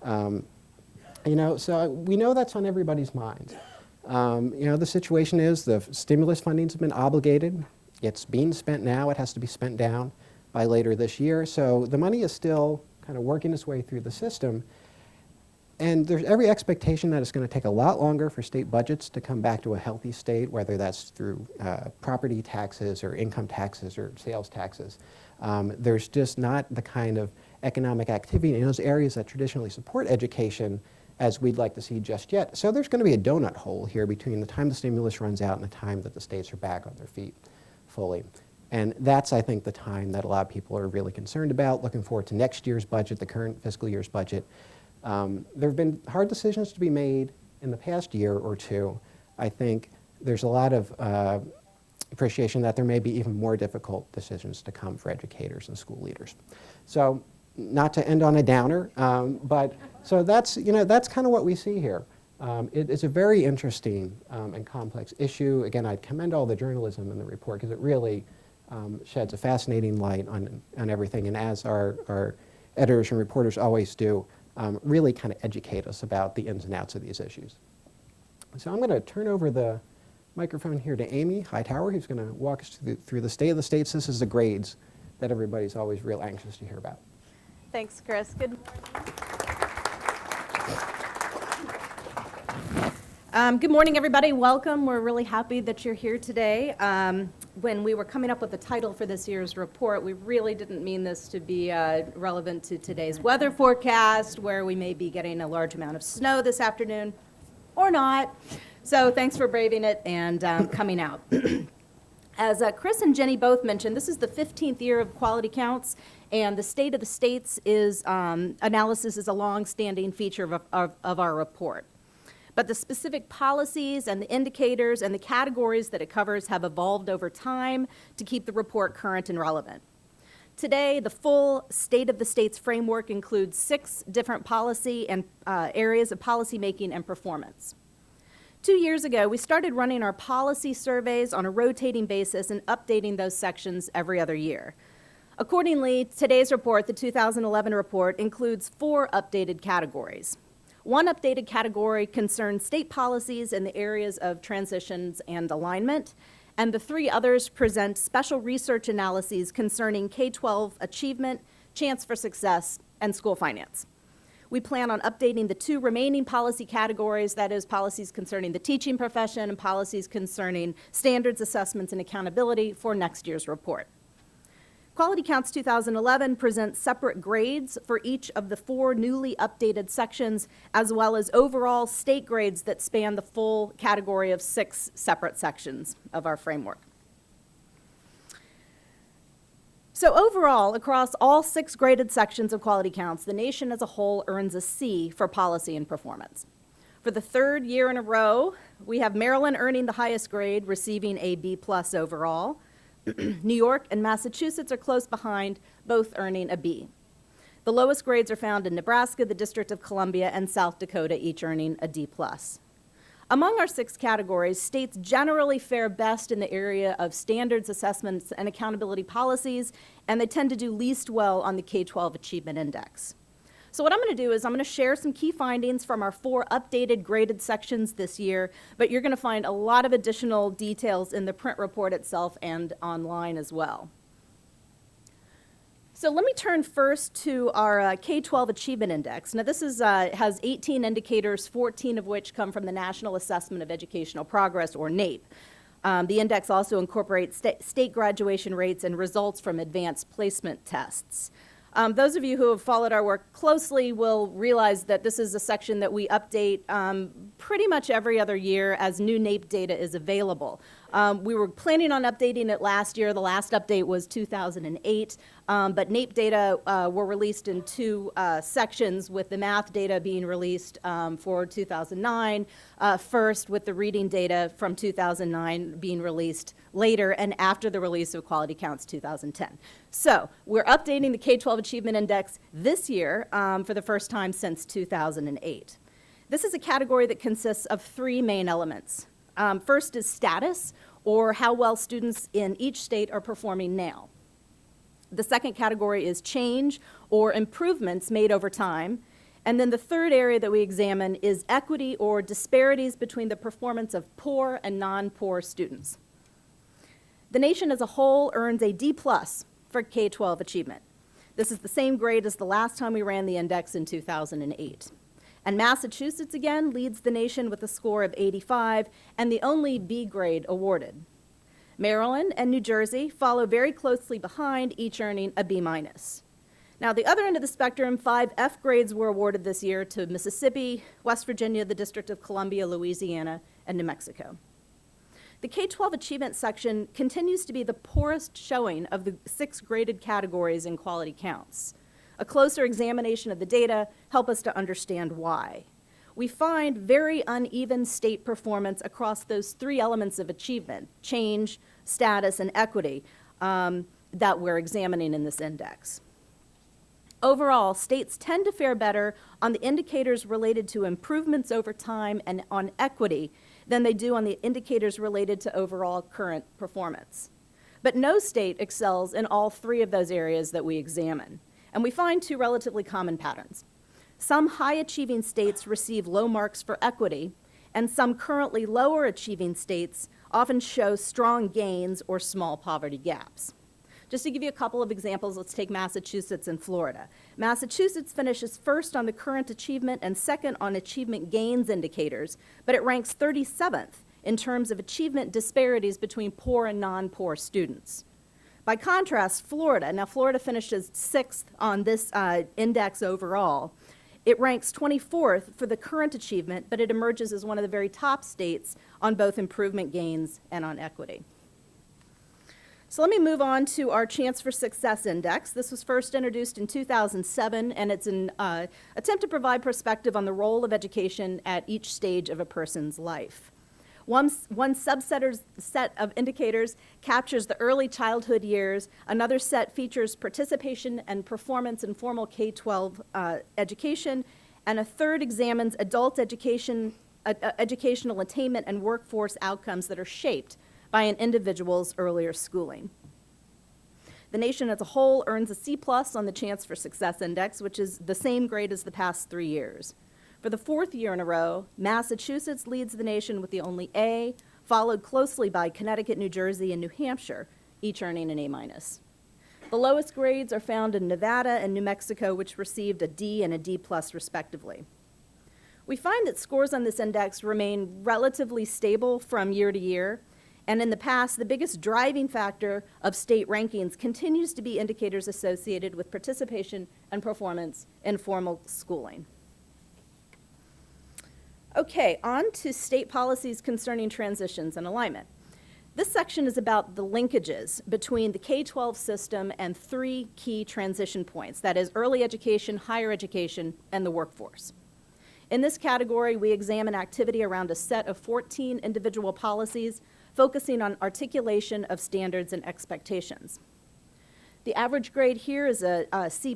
So we know that's on everybody's minds. The situation is the stimulus funding's been obligated. It's being spent now. It has to be spent down by later this year. So the money is still kind of working its way through the system. And there's every expectation that it's going to take a lot longer for state budgets to come back to a healthy state, whether that's through property taxes or income taxes or sales taxes. There's just not the kind of economic activity in those areas that traditionally support education as we'd like to see just yet. So there's going to be a donut hole here between the time the stimulus runs out and the time that the states are back on their feet fully. And that's, I think, the time that a lot of people are really concerned about, looking forward to next year's budget, the current fiscal year's budget. There have been hard decisions to be made in the past year or two. I think there's a lot of appreciation that there may be even more difficult decisions to come for educators and school leaders. So, not to end on a downer, but so that's kind of what we see here. It's a very interesting and complex issue. Again, I'd commend all the journalism in the report because it really sheds a fascinating light on everything, and as our editors and reporters always do, really kind of educate us about the ins and outs of these issues. So I'm going to turn over the microphone here to Amy Hightower, who's going to walk us through the state of the states. This is the grades that everybody's always real anxious to hear about. Thanks, Chris. Good morning. Good morning, everybody. Welcome. We're really happy that you're here today. When we were coming up with the title for this year's report, we really didn't mean this to be relevant to today's weather forecast, where we may be getting a large amount of snow this afternoon, or not. So thanks for braving it and coming out. As Chris and Jenny both mentioned, this is the 15th year of Quality Counts, and the State of the States analysis is a long-standing feature of our report. But the specific policies and the indicators and the categories that it covers have evolved over time to keep the report current and relevant. Today, the full State of the States framework includes 6 different policy and areas of policymaking and performance. 2 years ago, we started running our policy surveys on a rotating basis and updating those sections every other year. Accordingly, today's report, the 2011 report, includes 4 updated categories. One updated category concerns state policies in the areas of transitions and alignment, and the 3 others present special research analyses concerning K12 achievement, chance for success, and school finance. We plan on updating the 2 remaining policy categories, that is, policies concerning the teaching profession and policies concerning standards, assessments, and accountability for next year's report. Quality Counts 2011 presents separate grades for each of the 4 newly updated sections, as well as overall state grades that span the full category of 6 separate sections of our framework. So overall, across all 6 graded sections of Quality Counts, the nation as a whole earns a C for policy and performance. For the 3rd year in a row, we have Maryland earning the highest grade, receiving a B+ overall. New York and Massachusetts are close behind, both earning a B. The lowest grades are found in Nebraska, the District of Columbia, and South Dakota, each earning a D+. Among our 6 categories, states generally fare best in the area of standards, assessments, and accountability policies, and they tend to do least well on the K12 Achievement Index. So what I'm going to do is I'm going to share some key findings from our 4 updated graded sections this year, but you're going to find a lot of additional details in the print report itself and online as well. So let me turn first to our K12 Achievement Index. Now this has 18 indicators, 14 of which come from the National Assessment of Educational Progress, or NAEP. The index also incorporates state graduation rates and results from advanced placement tests. Those of you who have followed our work closely will realize that this is a section that we update pretty much every other year as new NAEP data is available. We were planning on updating it last year. The last update was 2008, but NAEP data were released in 2 sections, with the math data being released for 2009, first, with the reading data from 2009 being released later, and after the release of Quality Counts 2010. So we're updating the K12 Achievement Index this year for the first time since 2008. This is a category that consists of 3 main elements. First is status, or how well students in each state are performing now. The second category is change, or improvements made over time. And then the third area that we examine is equity or disparities between the performance of poor and non-poor students. The nation as a whole earns a D+ for K12 achievement. This is the same grade as the last time we ran the index in 2008. And Massachusetts, again, leads the nation with a score of 85 and the only B grade awarded. Maryland and New Jersey follow very closely behind, each earning a B-. Now, the other end of the spectrum, 5 F grades were awarded this year to Mississippi, West Virginia, the District of Columbia, Louisiana, and New Mexico. The K12 achievement section continues to be the poorest showing of the 6 graded categories in quality counts. A closer examination of the data help us to understand why. We find very uneven state performance across those 3 elements of achievement, change, status, and equity, that we're examining in this index. Overall, states tend to fare better on the indicators related to improvements over time and on equity than they do on the indicators related to overall current performance. But no state excels in all 3 of those areas that we examine. And we find 2 relatively common patterns. Some high-achieving states receive low marks for equity, and some currently lower-achieving states often show strong gains or small poverty gaps. Just to give you a couple of examples, let's take Massachusetts and Florida. Massachusetts finishes first on the current achievement and second on achievement gains indicators, but it ranks 37th in terms of achievement disparities between poor and non-poor students. By contrast, Florida finishes 6th on this index overall. It ranks 24th for the current achievement, but it emerges as one of the very top states on both improvement gains and on equity. So let me move on to our Chance for Success Index. This was first introduced in 2007, and it's an attempt to provide perspective on the role of education at each stage of a person's life. One set of indicators captures the early childhood years. Another set features participation and performance in formal K12 education. And a third examines adult educational attainment and workforce outcomes that are shaped by an individual's earlier schooling. The nation as a whole earns a C+ on the Chance for Success Index, which is the same grade as the past 3 years. For the 4th year in a row, Massachusetts leads the nation with the only A, followed closely by Connecticut, New Jersey, and New Hampshire, each earning an A-. The lowest grades are found in Nevada and New Mexico, which received a D and a D+ respectively. We find that scores on this index remain relatively stable from year to year, and in the past, the biggest driving factor of state rankings continues to be indicators associated with participation and performance in formal schooling. Okay, on to state policies concerning transitions and alignment. This section is about the linkages between the K12 system and 3 key transition points, that is early education, higher education, and the workforce. In this category, we examine activity around a set of 14 individual policies, focusing on articulation of standards and expectations. The average grade here is a C+,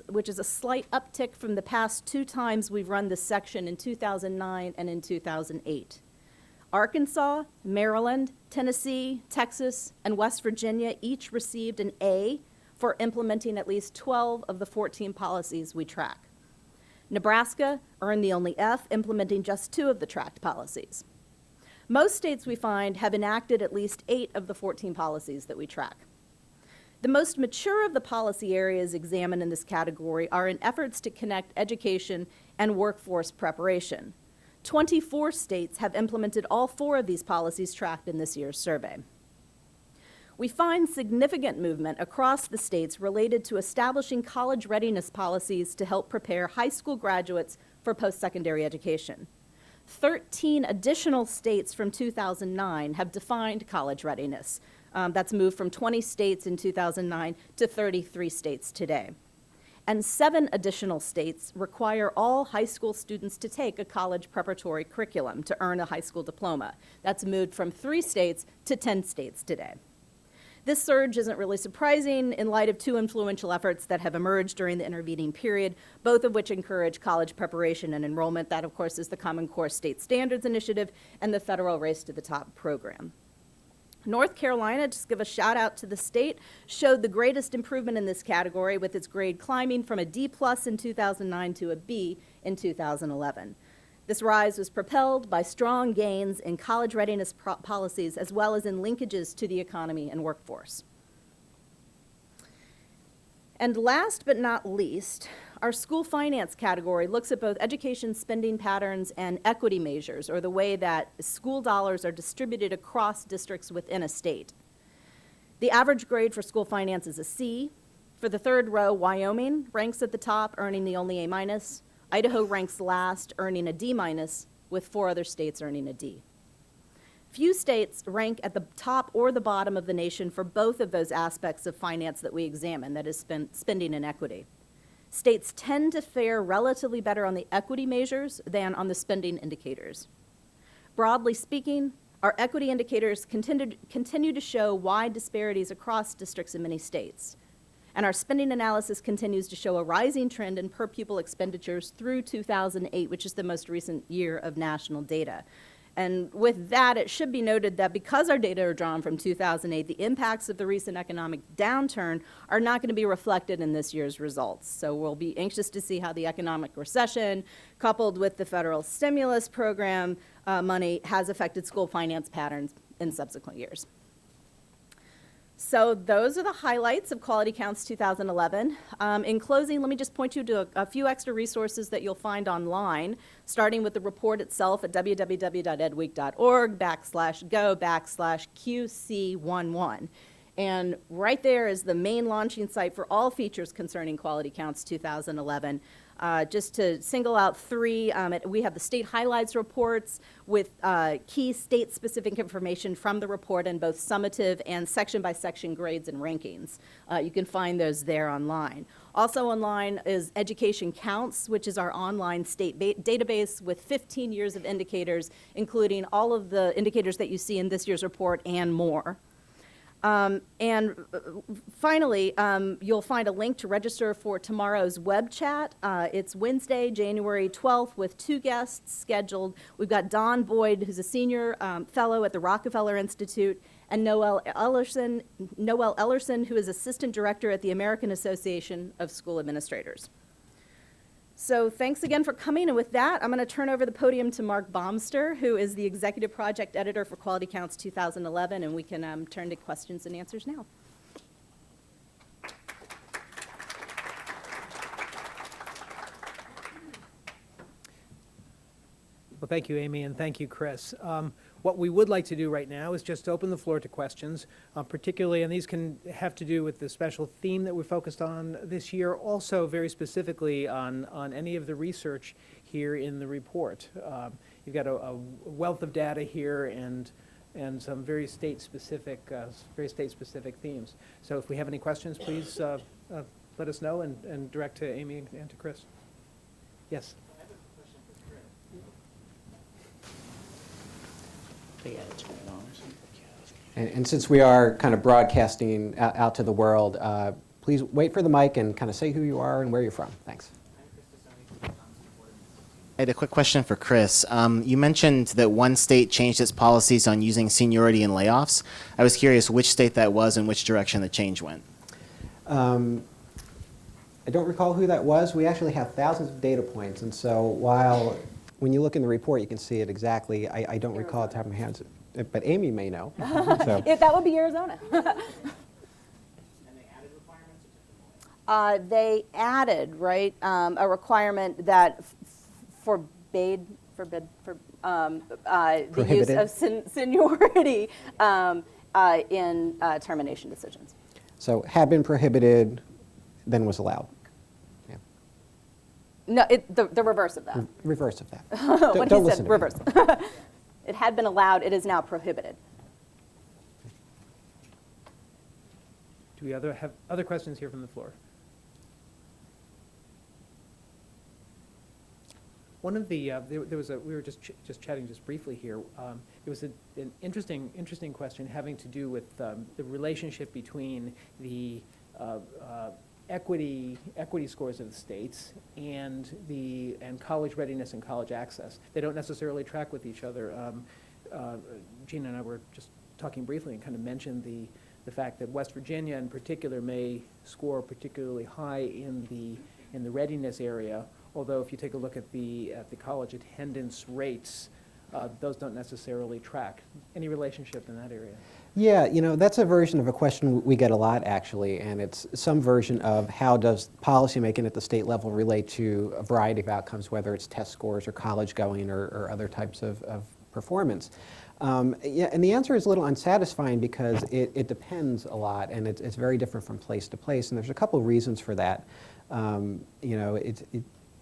which is a slight uptick from the past 2 times we've run this section in 2009 and in 2008. Arkansas, Maryland, Tennessee, Texas, and West Virginia each received an A for implementing at least 12 of the 14 policies we track. Nebraska earned the only F, implementing just 2 of the tracked policies. Most states we find have enacted at least 8 of the 14 policies that we track. The most mature of the policy areas examined in this category are in efforts to connect education and workforce preparation. 24 states have implemented all 4 of these policies tracked in this year's survey. We find significant movement across the states related to establishing college readiness policies to help prepare high school graduates for post-secondary education. 13 additional states from 2009 have defined college readiness. That's moved from 20 states in 2009 to 33 states today. And 7 additional states require all high school students to take a college preparatory curriculum to earn a high school diploma. That's moved from 3 states to 10 states today. This surge isn't really surprising in light of 2 influential efforts that have emerged during the intervening period, both of which encourage college preparation and enrollment. That, of course, is the Common Core State Standards Initiative and the Federal Race to the Top program. North Carolina, just give a shout out to the state, showed the greatest improvement in this category with its grade climbing from a D+ in 2009 to a B in 2011. This rise was propelled by strong gains in college readiness policies as well as in linkages to the economy and workforce. And last but not least, our school finance category looks at both education spending patterns and equity measures, or the way that school dollars are distributed across districts within a state. The average grade for school finance is a C. For the third row, Wyoming ranks at the top, earning the only A-. Idaho ranks last, earning a D-, with 4 other states earning a D. Few states rank at the top or the bottom of the nation for both of those aspects of finance that we examine, that is spending and equity. States tend to fare relatively better on the equity measures than on the spending indicators. Broadly speaking, our equity indicators continue to show wide disparities across districts in many states. And our spending analysis continues to show a rising trend in per pupil expenditures through 2008, which is the most recent year of national data. And with that, it should be noted that because our data are drawn from 2008, the impacts of the recent economic downturn are not going to be reflected in this year's results. So we'll be anxious to see how the economic recession, coupled with the federal stimulus program money, has affected school finance patterns in subsequent years. So those are the highlights of Quality Counts 2011. In closing, let me just point you to a few extra resources that you'll find online, starting with the report itself at www.edweek.org/go/QC11. And right there is the main launching site for all features concerning Quality Counts 2011. Just to single out 3, we have the state highlights reports with key state-specific information from the report in both summative and section-by-section grades and rankings. You can find those there online. Also online is Education Counts, which is our online state database with 15 years of indicators, including all of the indicators that you see in this year's report and more. And finally, you'll find a link to register for tomorrow's web chat. It's Wednesday, January 12th, with 2 guests scheduled. We've got Don Boyd, who's a senior fellow at the Rockefeller Institute, and Noel Ellerson, who is assistant director at the American Association of School Administrators. So thanks again for coming, and with that, I'm going to turn over the podium to Mark Baumster, who is the Executive Project Editor for Quality Counts 2011, and we can turn to questions and answers now. Well, thank you, Amy, and thank you, Chris. What we would like to do right now is just open the floor to questions, particularly, and these can have to do with the special theme that we're focused on this year, also very specifically on any of the research here in the report. You've got a wealth of data here and some very state-specific themes. So if we have any questions, please let us know and direct to Amy and to Chris. Yes. And since we are kind of broadcasting out to the world, please wait for the mic and kind of say who you are and where you're from. Thanks. I had a quick question for Chris. You mentioned that one state changed its policies on using seniority in layoffs. I was curious which state that was and which direction the change went. I don't recall who that was. We actually have thousands of data points, and so while when you look in the report, you can see it exactly. I don't recall at the top of my head, but Amy may know. So. That would be Arizona. And they added requirements or took them away? They added, right, a requirement that forbid the use of seniority in termination decisions. So had been prohibited, then was allowed. Yeah. No, the reverse of that. Reverse of that. What don't he listen said, to reverse. It had been allowed, it is now prohibited. Do we have other questions here from the floor? One of the there was we were just chatting just briefly here. There was an interesting question having to do with the relationship between the equity scores of the states and college readiness and college access. They don't necessarily track with each other. Gina and I were just talking briefly and kind of mentioned the fact that West Virginia in particular may score particularly high in the readiness area, although if you take a look at the college attendance rates, those don't necessarily track. Any relationship in that area? Yeah, that's a version of a question we get a lot, actually, and it's some version of how does policymaking at the state level relate to a variety of outcomes, whether it's test scores or college going or other types of performance. Yeah, and the answer is a little unsatisfying because it depends a lot, and it's very different from place to place, and there's a couple of reasons for that.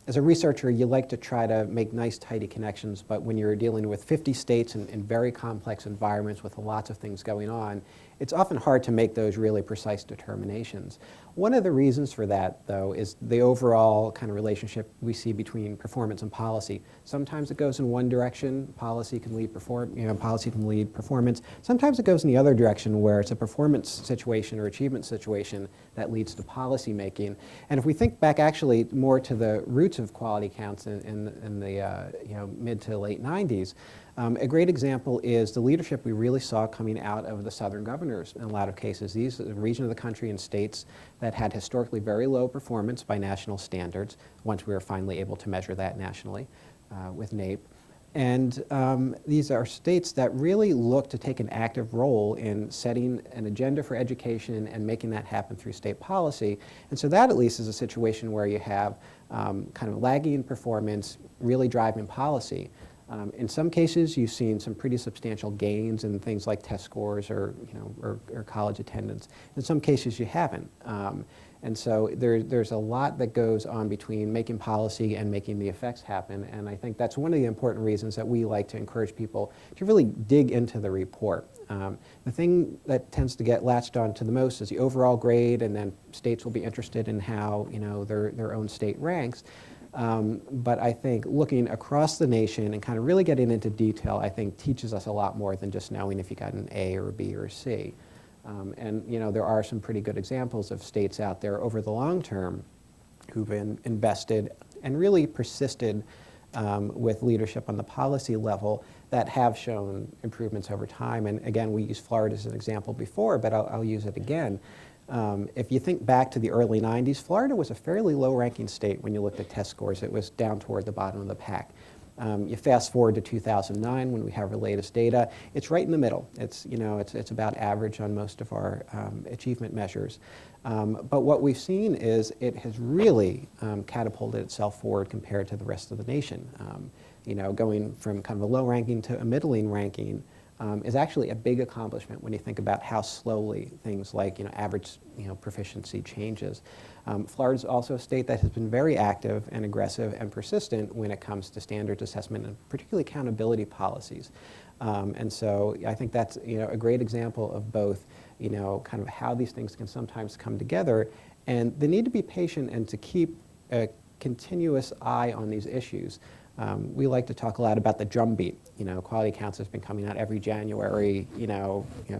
As a researcher, you like to try to make nice, tidy connections, but when you're dealing with 50 states in very complex environments with lots of things going on, it's often hard to make those really precise determinations. One of the reasons for that, though, is the overall kind of relationship we see between performance and policy. Sometimes it goes in one direction, policy can lead performance. Sometimes it goes in the other direction, where it's a performance situation or achievement situation that leads to policy making. And if we think back actually more to the roots of quality counts in the mid to late 90s, a great example is the leadership we really saw coming out of the Southern governors in a lot of cases. These are the region of the country and states that had historically very low performance by national standards, once we were finally able to measure that nationally with NAEP. And these are states that really look to take an active role in setting an agenda for education and making that happen through state policy. And so that at least is a situation where you have kind of lagging performance really driving policy. In some cases, you've seen some pretty substantial gains in things like test scores or college attendance. In some cases, you haven't. And so there's a lot that goes on between making policy and making the effects happen. And I think that's one of the important reasons that we like to encourage people to really dig into the report. The thing that tends to get latched on to the most is the overall grade, and then states will be interested in how their own state ranks. But I think looking across the nation and kind of really getting into detail, I think teaches us a lot more than just knowing if you got an A or a B or a C. And there are some pretty good examples of states out there over the long term who've been invested and really persisted with leadership on the policy level that have shown improvements over time. And again, we used Florida as an example before, but I'll use it again. If you think back to the early 90s, Florida was a fairly low-ranking state when you looked at test scores. It was down toward the bottom of the pack. You fast forward to 2009 when we have our latest data, it's right in the middle. It's about average on most of our achievement measures. But what we've seen is it has really catapulted itself forward compared to the rest of the nation. Going from kind of a low ranking to a middling ranking is actually a big accomplishment when you think about how slowly things like average proficiency changes. Florida's also a state that has been very active and aggressive and persistent when it comes to standards assessment and particularly accountability policies. And so I think that's a great example of both kind of how these things can sometimes come together, and the need to be patient and to keep a continuous eye on these issues. We like to talk a lot about the drumbeat. Quality counts has been coming out every January,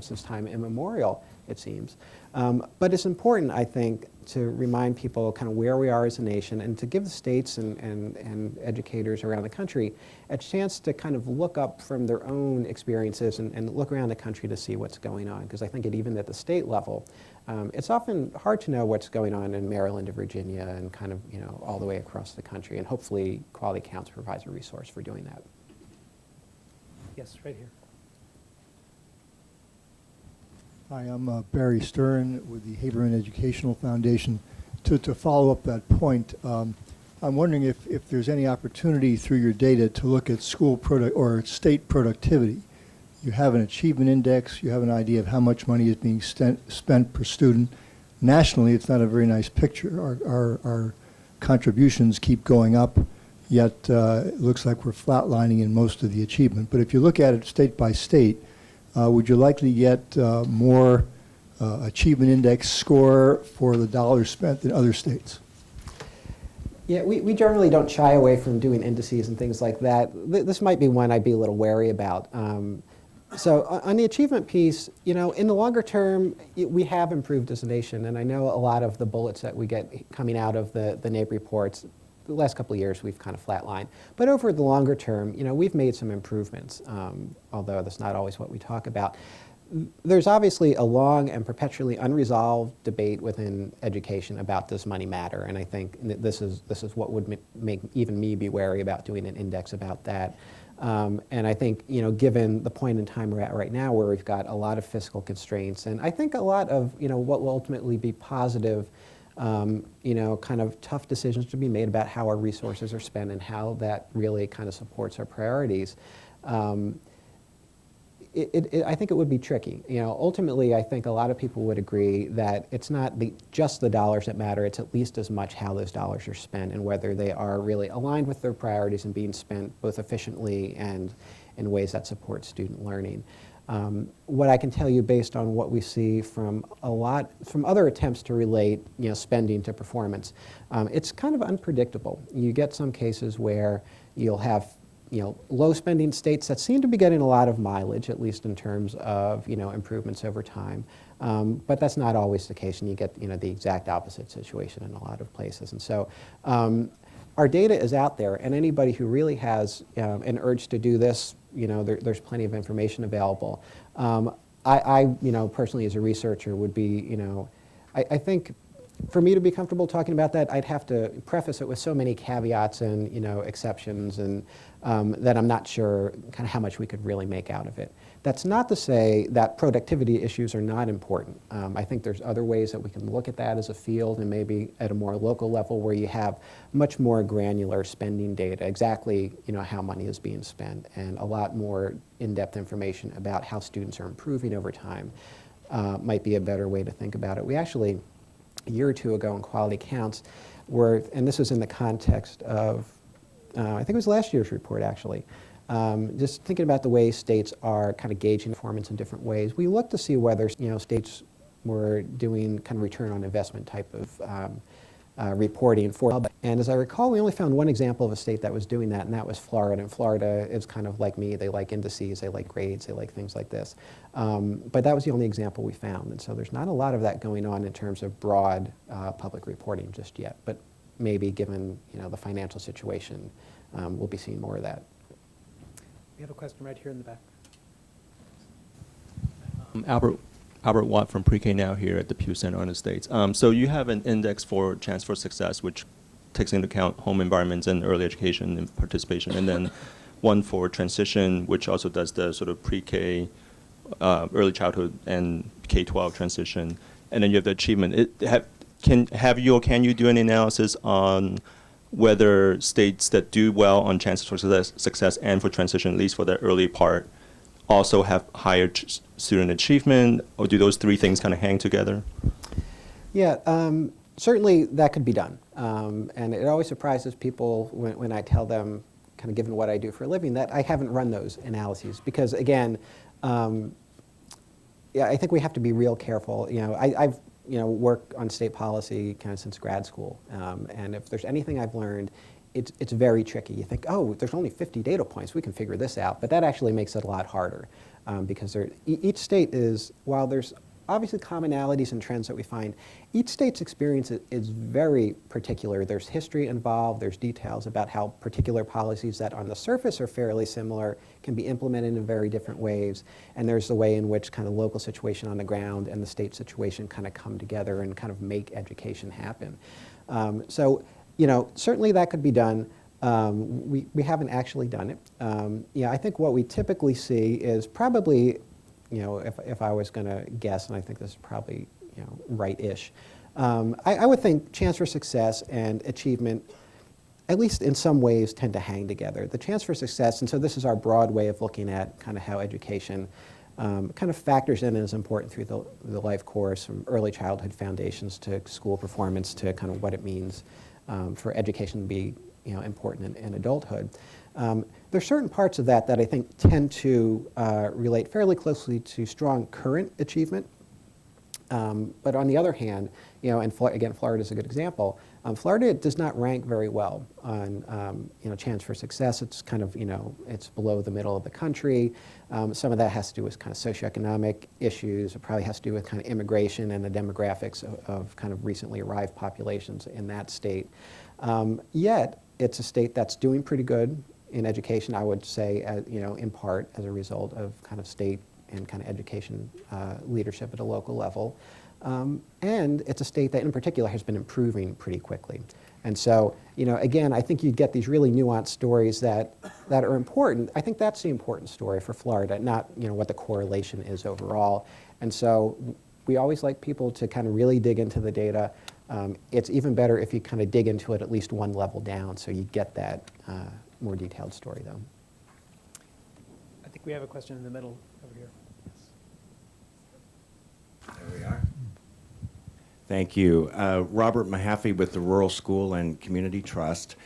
since time immemorial, it seems. But it's important, I think, to remind people kind of where we are as a nation and to give the states and educators around the country a chance to kind of look up from their own experiences and look around the country to see what's going on. Because I think even at the state level, it's often hard to know what's going on in Maryland or Virginia and kind of, all the way across the country. And hopefully Quality Counts provides a resource for doing that. Yes, right here. Hi, I'm Barry Stern with the Haberman Educational Foundation. To follow up that point, I'm wondering if there's any opportunity through your data to look at school or state productivity. You have an achievement index, you have an idea of how much money is being spent per student. Nationally, it's not a very nice picture. Our contributions keep going up, yet it looks like we're flatlining in most of the achievement. But if you look at it state by state, would you likely get more achievement index score for the dollars spent than other states? Yeah, we generally don't shy away from doing indices and things like that. This might be one I'd be a little wary about. So on the achievement piece, in the longer term, we have improved as a nation, and I know a lot of the bullets that we get coming out of the NAEP reports, the last couple of years we've kind of flatlined. But over the longer term, we've made some improvements, although that's not always what we talk about. there's obviously a long and perpetually unresolved debate within education about does money matter, and I think this is what would make even me be wary about doing an index about that. And I think, given the point in time we're at right now where we've got a lot of fiscal constraints, and I think a lot of, what will ultimately be positive, kind of tough decisions to be made about how our resources are spent and how that really kind of supports our priorities. I think it would be tricky. Ultimately, I think a lot of people would agree that it's not just the dollars that matter, it's at least as much how those dollars are spent and whether they are really aligned with their priorities and being spent both efficiently and in ways that support student learning. What I can tell you based on what we see from other attempts to relate spending to performance, it's kind of unpredictable. You get some cases where you'll have low spending states that seem to be getting a lot of mileage, at least in terms of, improvements over time. But that's not always the case, and you get, the exact opposite situation in a lot of places. And so our data is out there, and anybody who really has an urge to do this, there's plenty of information available. I personally as a researcher would be, I think for me to be comfortable talking about that, I'd have to preface it with so many caveats and exceptions, and that I'm not sure kind of how much we could really make out of it. That's not to say that productivity issues are not important. I think there's other ways that we can look at that as a field, and maybe at a more local level where you have much more granular spending data, exactly how money is being spent, and a lot more in-depth information about how students are improving over time might be a better way to think about it. We actually, a year or two ago in Quality Counts, and this was in the context of, I think it was last year's report actually, just thinking about the way states are kind of gauging performance in different ways. We looked to see whether states were doing kind of return on investment type of reporting for, and as I recall, we only found one example of a state that was doing that, and that was Florida. And Florida is kind of like me, they like indices, they like grades, they like things like this. But that was the only example we found, and so there's not a lot of that going on in terms of broad public reporting just yet, but maybe given the financial situation, we'll be seeing more of that. We have a question right here in the back. Albert Watt from Pre-K Now here at the Pew Center on the States. So you have an index for chance for success, which takes into account home environments and early education and participation, and then one for transition, which also does the sort of pre-K, early childhood and K12 transition, and then you have the achievement. Can you do any analysis on whether states that do well on chances for success and for transition, at least for the early part, also have higher student achievement, or do those three things kind of hang together? Yeah, certainly that could be done. And it always surprises people when I tell them, kind of given what I do for a living, that I haven't run those analyses. Because again, yeah, I think we have to be real careful. I've worked on state policy kind of since grad school. And if there's anything I've learned, it's very tricky. You think, oh, there's only 50 data points, we can figure this out. But that actually makes it a lot harder because each state is, while there's obviously commonalities and trends that we find, each state's experience is very particular. There's history involved, there's details about how particular policies that on the surface are fairly similar can be implemented in very different ways. And there's the way in which kind of local situation on the ground and the state situation kind of come together and kind of make education happen. So, certainly that could be done. We haven't actually done it. I think what we typically see is probably, if I was going to guess, and I think this is probably, right-ish, I would think chance for success and achievement, at least in some ways, tend to hang together. The chance for success, and so this is our broad way of looking at kind of how education kind of factors in and is important through the life course, from early childhood foundations to school performance to kind of what it means for education to be important in adulthood. There's certain parts of that I think tend to relate fairly closely to strong current achievement. But on the other hand, and again, Florida is a good example. Florida does not rank very well on chance for success. It's kind of it's below the middle of the country. Some of that has to do with kind of socioeconomic issues. It probably has to do with kind of immigration and the demographics of kind of recently arrived populations in that state. Yet it's a state that's doing pretty good in education, I would say, in part as a result of kind of state and kind of education leadership at a local level. And it's a state that in particular has been improving pretty quickly. And so, again, I think you get these really nuanced stories that are important. I think that's the important story for Florida, not what the correlation is overall. And so we always like people to kind of really dig into the data. It's even better if you kind of dig into it at least one level down so you get that more detailed story, though. I think we have a question in the middle over here. There we are. Thank you. Robert Mahaffey with the Rural School and Community Trust.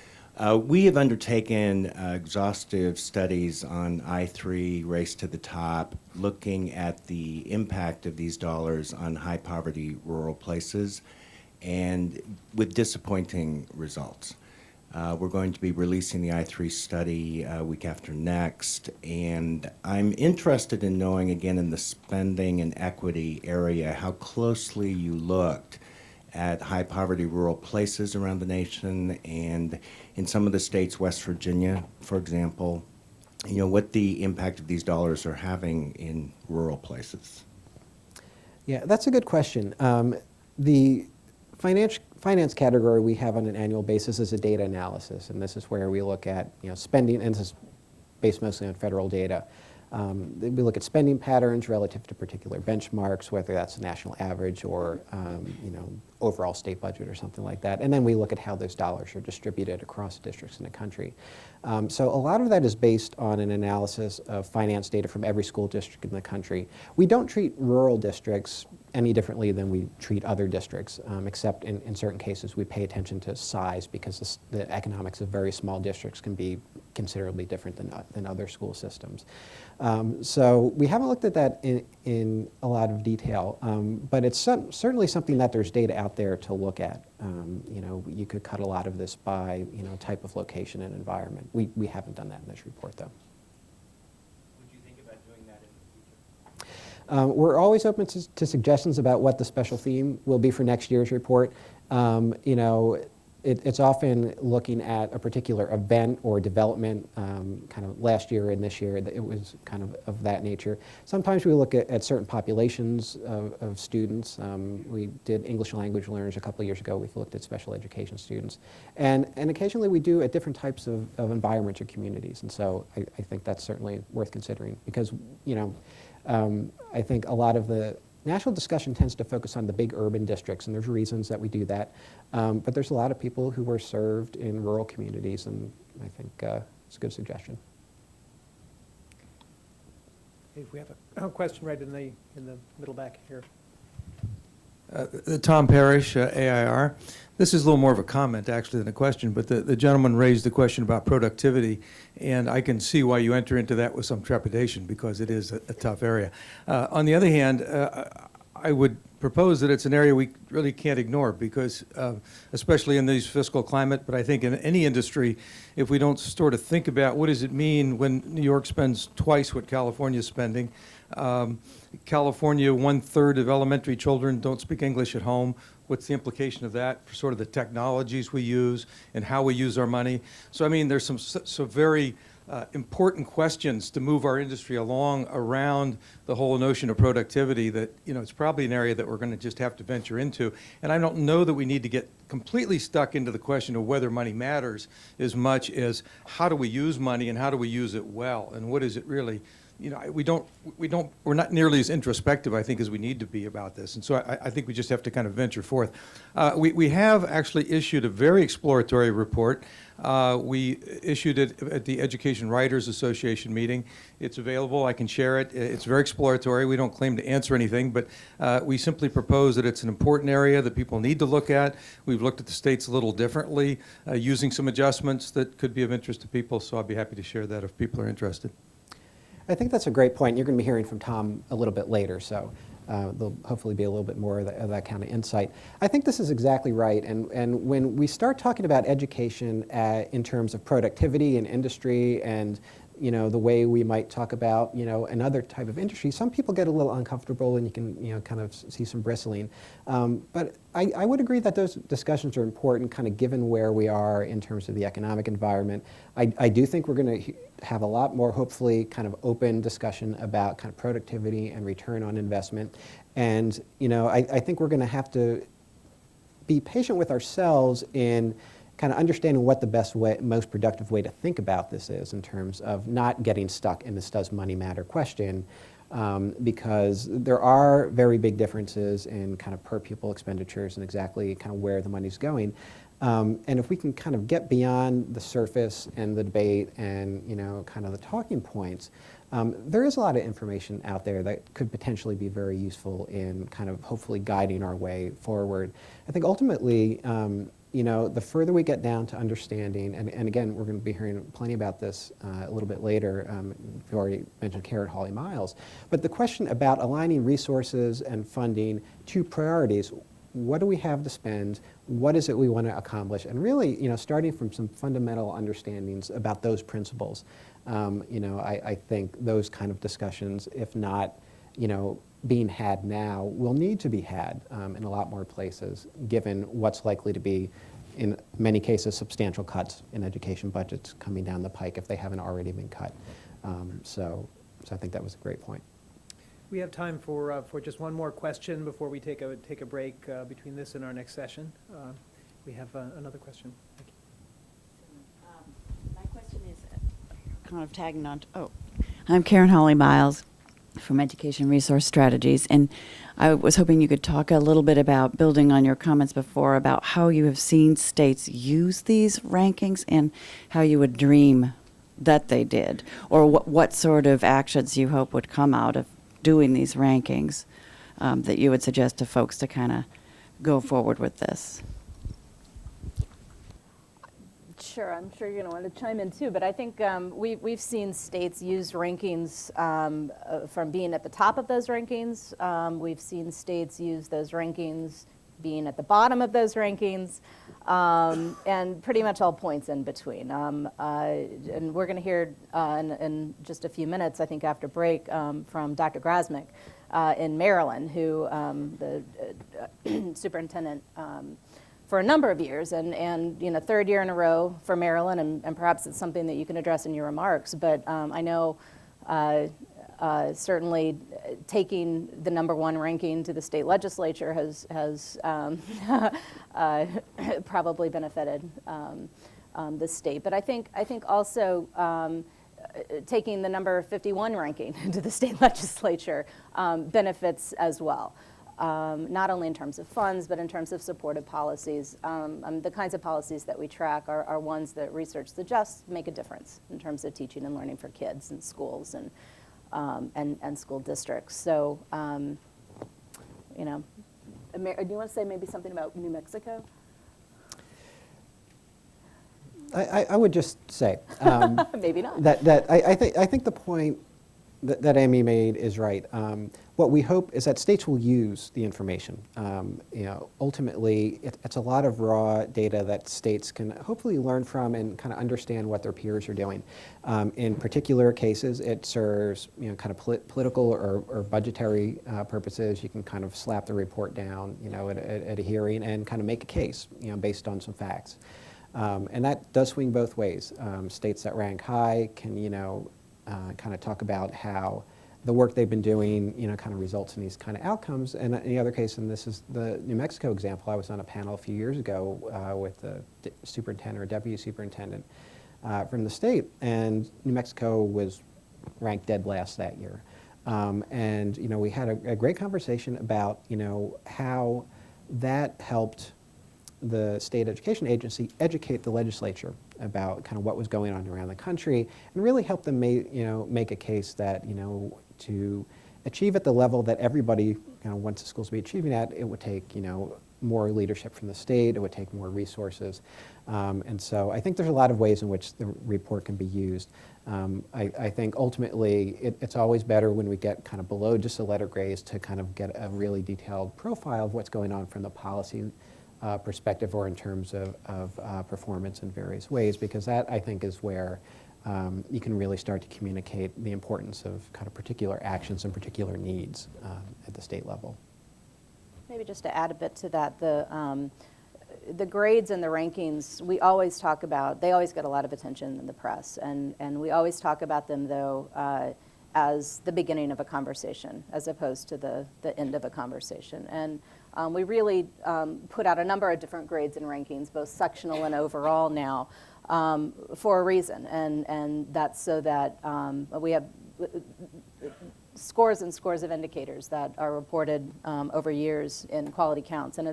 We have undertaken exhaustive studies on I-3, Race to the Top, looking at the impact of these dollars on high poverty rural places, and with disappointing results. We're going to be releasing the I-3 study week after next, and I'm interested in knowing, again, in the spending and equity area, how closely you looked at high poverty rural places around the nation, and in some of the states, West Virginia, for example, what the impact of these dollars are having in rural places. Yeah, that's a good question. The finance category we have on an annual basis is a data analysis, and this is where we look at spending, and this is based mostly on federal data. We look at spending patterns relative to particular benchmarks, whether that's the national average or overall state budget or something like that, and then we look at how those dollars are distributed across districts in the country. So a lot of that is based on an analysis of finance data from every school district in the country. We don't treat rural districts any differently than we treat other districts, except in certain cases we pay attention to size because the economics of very small districts can be considerably different than other school systems. So we haven't looked at that in a lot of detail, but it's certainly something that there's data out there to look at. You could cut a lot of this by type of location and environment. We haven't done that in this report, though. Would you think about doing that in the future? We're always open to suggestions about what the special theme will be for next year's report. It's often looking at a particular event or development, kind of last year and this year, it was kind of that nature. Sometimes we look at certain populations of students. We did English language learners a couple of years ago. We've looked at special education students. And occasionally we do at different types of environments or communities. And so I think that's certainly worth considering because, I think a lot of the national discussion tends to focus on the big urban districts, and there's reasons that we do that. But there's a lot of people who are served in rural communities, and I think it's a good suggestion. Hey, we have a question right in the middle back here. Tom Parrish, AIR. This is a little more of a comment, actually, than a question, but the gentleman raised the question about productivity, and I can see why you enter into that with some trepidation, because it is a tough area. On the other hand, I would propose that it's an area we really can't ignore, because especially in this fiscal climate, but I think in any industry, if we don't sort of think about what does it mean when New York spends twice what California is spending. California, 1/3 of elementary children don't speak English at home. What's the implication of that for sort of the technologies we use and how we use our money? So, I mean, there's some very important questions to move our industry along around the whole notion of productivity that, it's probably an area that we're going to just have to venture into. And I don't know that we need to get completely stuck into the question of whether money matters as much as how do we use money and how do we use it well, and what is it really. We're not nearly as introspective, I think, as we need to be about this. And so I think we just have to kind of venture forth. We have actually issued a very exploratory report. We issued it at the Education Writers Association meeting. It's available. I can share it. It's very exploratory. We don't claim to answer anything, but we simply propose that it's an important area that people need to look at. We've looked at the states a little differently, using some adjustments that could be of interest to people, so I'd be happy to share that if people are interested. I think that's a great point. You're going to be hearing from Tom a little bit later, so there'll hopefully be a little bit more of that kind of insight. I think this is exactly right, and when we start talking about education in terms of productivity and industry and the way we might talk about, another type of industry, some people get a little uncomfortable and you can, kind of see some bristling. But I would agree that those discussions are important, kind of given where we are in terms of the economic environment. I do think we're going to have a lot more, hopefully, kind of open discussion about kind of productivity and return on investment. And, I think we're going to have to be patient with ourselves in kind of understanding what the best way, most productive way to think about this is in terms of not getting stuck in this does money matter question, because there are very big differences in kind of per pupil expenditures and exactly kind of where the money's going. And if we can kind of get beyond the surface and the debate and, kind of the talking points, there is a lot of information out there that could potentially be very useful in kind of hopefully guiding our way forward. I think ultimately, the further we get down to understanding, and again, we're going to be hearing plenty about this a little bit later. We've already mentioned Hawley Miles. But the question about aligning resources and funding to priorities, what do we have to spend? What is it we want to accomplish? And really, starting from some fundamental understandings about those principles. I think those kind of discussions, if not, being had now, will need to be had in a lot more places, given what's likely to be, in many cases, substantial cuts in education budgets coming down the pike if they haven't already been cut. So I think that was a great point. We have time for just one more question before we take a break between this and our next session. We have another question. Thank you. My question is kind of tagging on to, I'm Karen Hawley Miles from Education Resource Strategies, and I was hoping you could talk a little bit about, building on your comments before, about how you have seen states use these rankings and how you would dream that they did, or what sort of actions you hope would come out of doing these rankings that you would suggest to folks to kind of go forward with this. Sure, I'm sure you're going to want to chime in too, but I think we've seen states use rankings from being at the top of those rankings. We've seen states use those rankings being at the bottom of those rankings, and pretty much all points in between. And we're going to hear in just a few minutes, I think after break, from Dr. Grasmick in Maryland, who the superintendent for a number of years, and third year in a row for Maryland, and perhaps it's something that you can address in your remarks. But I know certainly taking the #1 ranking to the state legislature has probably benefited the state. But I think also taking the number 51 ranking to the state legislature benefits as well. Not only in terms of funds, but in terms of supportive policies. The kinds of policies that we track are ones that research suggests make a difference in terms of teaching and learning for kids in schools and school districts. So, do you want to say maybe something about New Mexico? I would just say maybe not. that I think the point that Amy made is right. What we hope is that states will use the information. Ultimately, it's a lot of raw data that states can hopefully learn from and kind of understand what their peers are doing. In particular cases, it serves kind of political or budgetary purposes. You can kind of slap the report down, at a hearing and kind of make a case, based on some facts. And that does swing both ways. States that rank high can, kind of talk about how the work they've been doing, kind of results in these kind of outcomes. And in the other case, and this is the New Mexico example, I was on a panel a few years ago with the superintendent or deputy superintendent from the state, and New Mexico was ranked dead last that year. And we had a great conversation about how that helped the state education agency educate the legislature about kind of what was going on around the country, and really help them make a case that to achieve at the level that everybody wants the schools to be achieving at, it would take more leadership from the state, it would take more resources. And so I think there's a lot of ways in which the report can be used. I think ultimately it's always better when we get kind of below just a letter grades to kind of get a really detailed profile of what's going on from the policy perspective or in terms of performance in various ways, because that I think is where you can really start to communicate the importance of kind of particular actions and particular needs at the state level. Maybe just to add a bit to that, the grades and the rankings, we always talk about, they always get a lot of attention in the press, and we always talk about them, though, as the beginning of a conversation, as opposed to the end of a conversation. And we really put out a number of different grades and rankings, both sectional and overall now, for a reason, and that's so that we have scores and scores of indicators that are reported over years in quality counts, and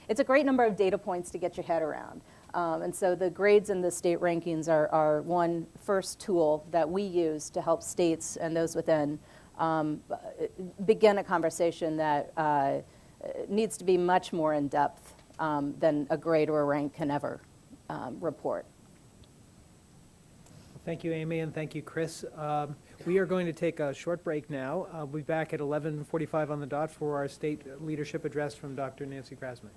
it's a great number of data points to get your head around. And so the grades and the state rankings are one first tool that we use to help states and those within begin a conversation that needs to be much more in depth than a grade or a rank can ever report. Thank you, Amy, and thank you, Chris. We are going to take a short break now. We'll be back at 11:45 on the dot for our state leadership address from Dr. Nancy Krasnick.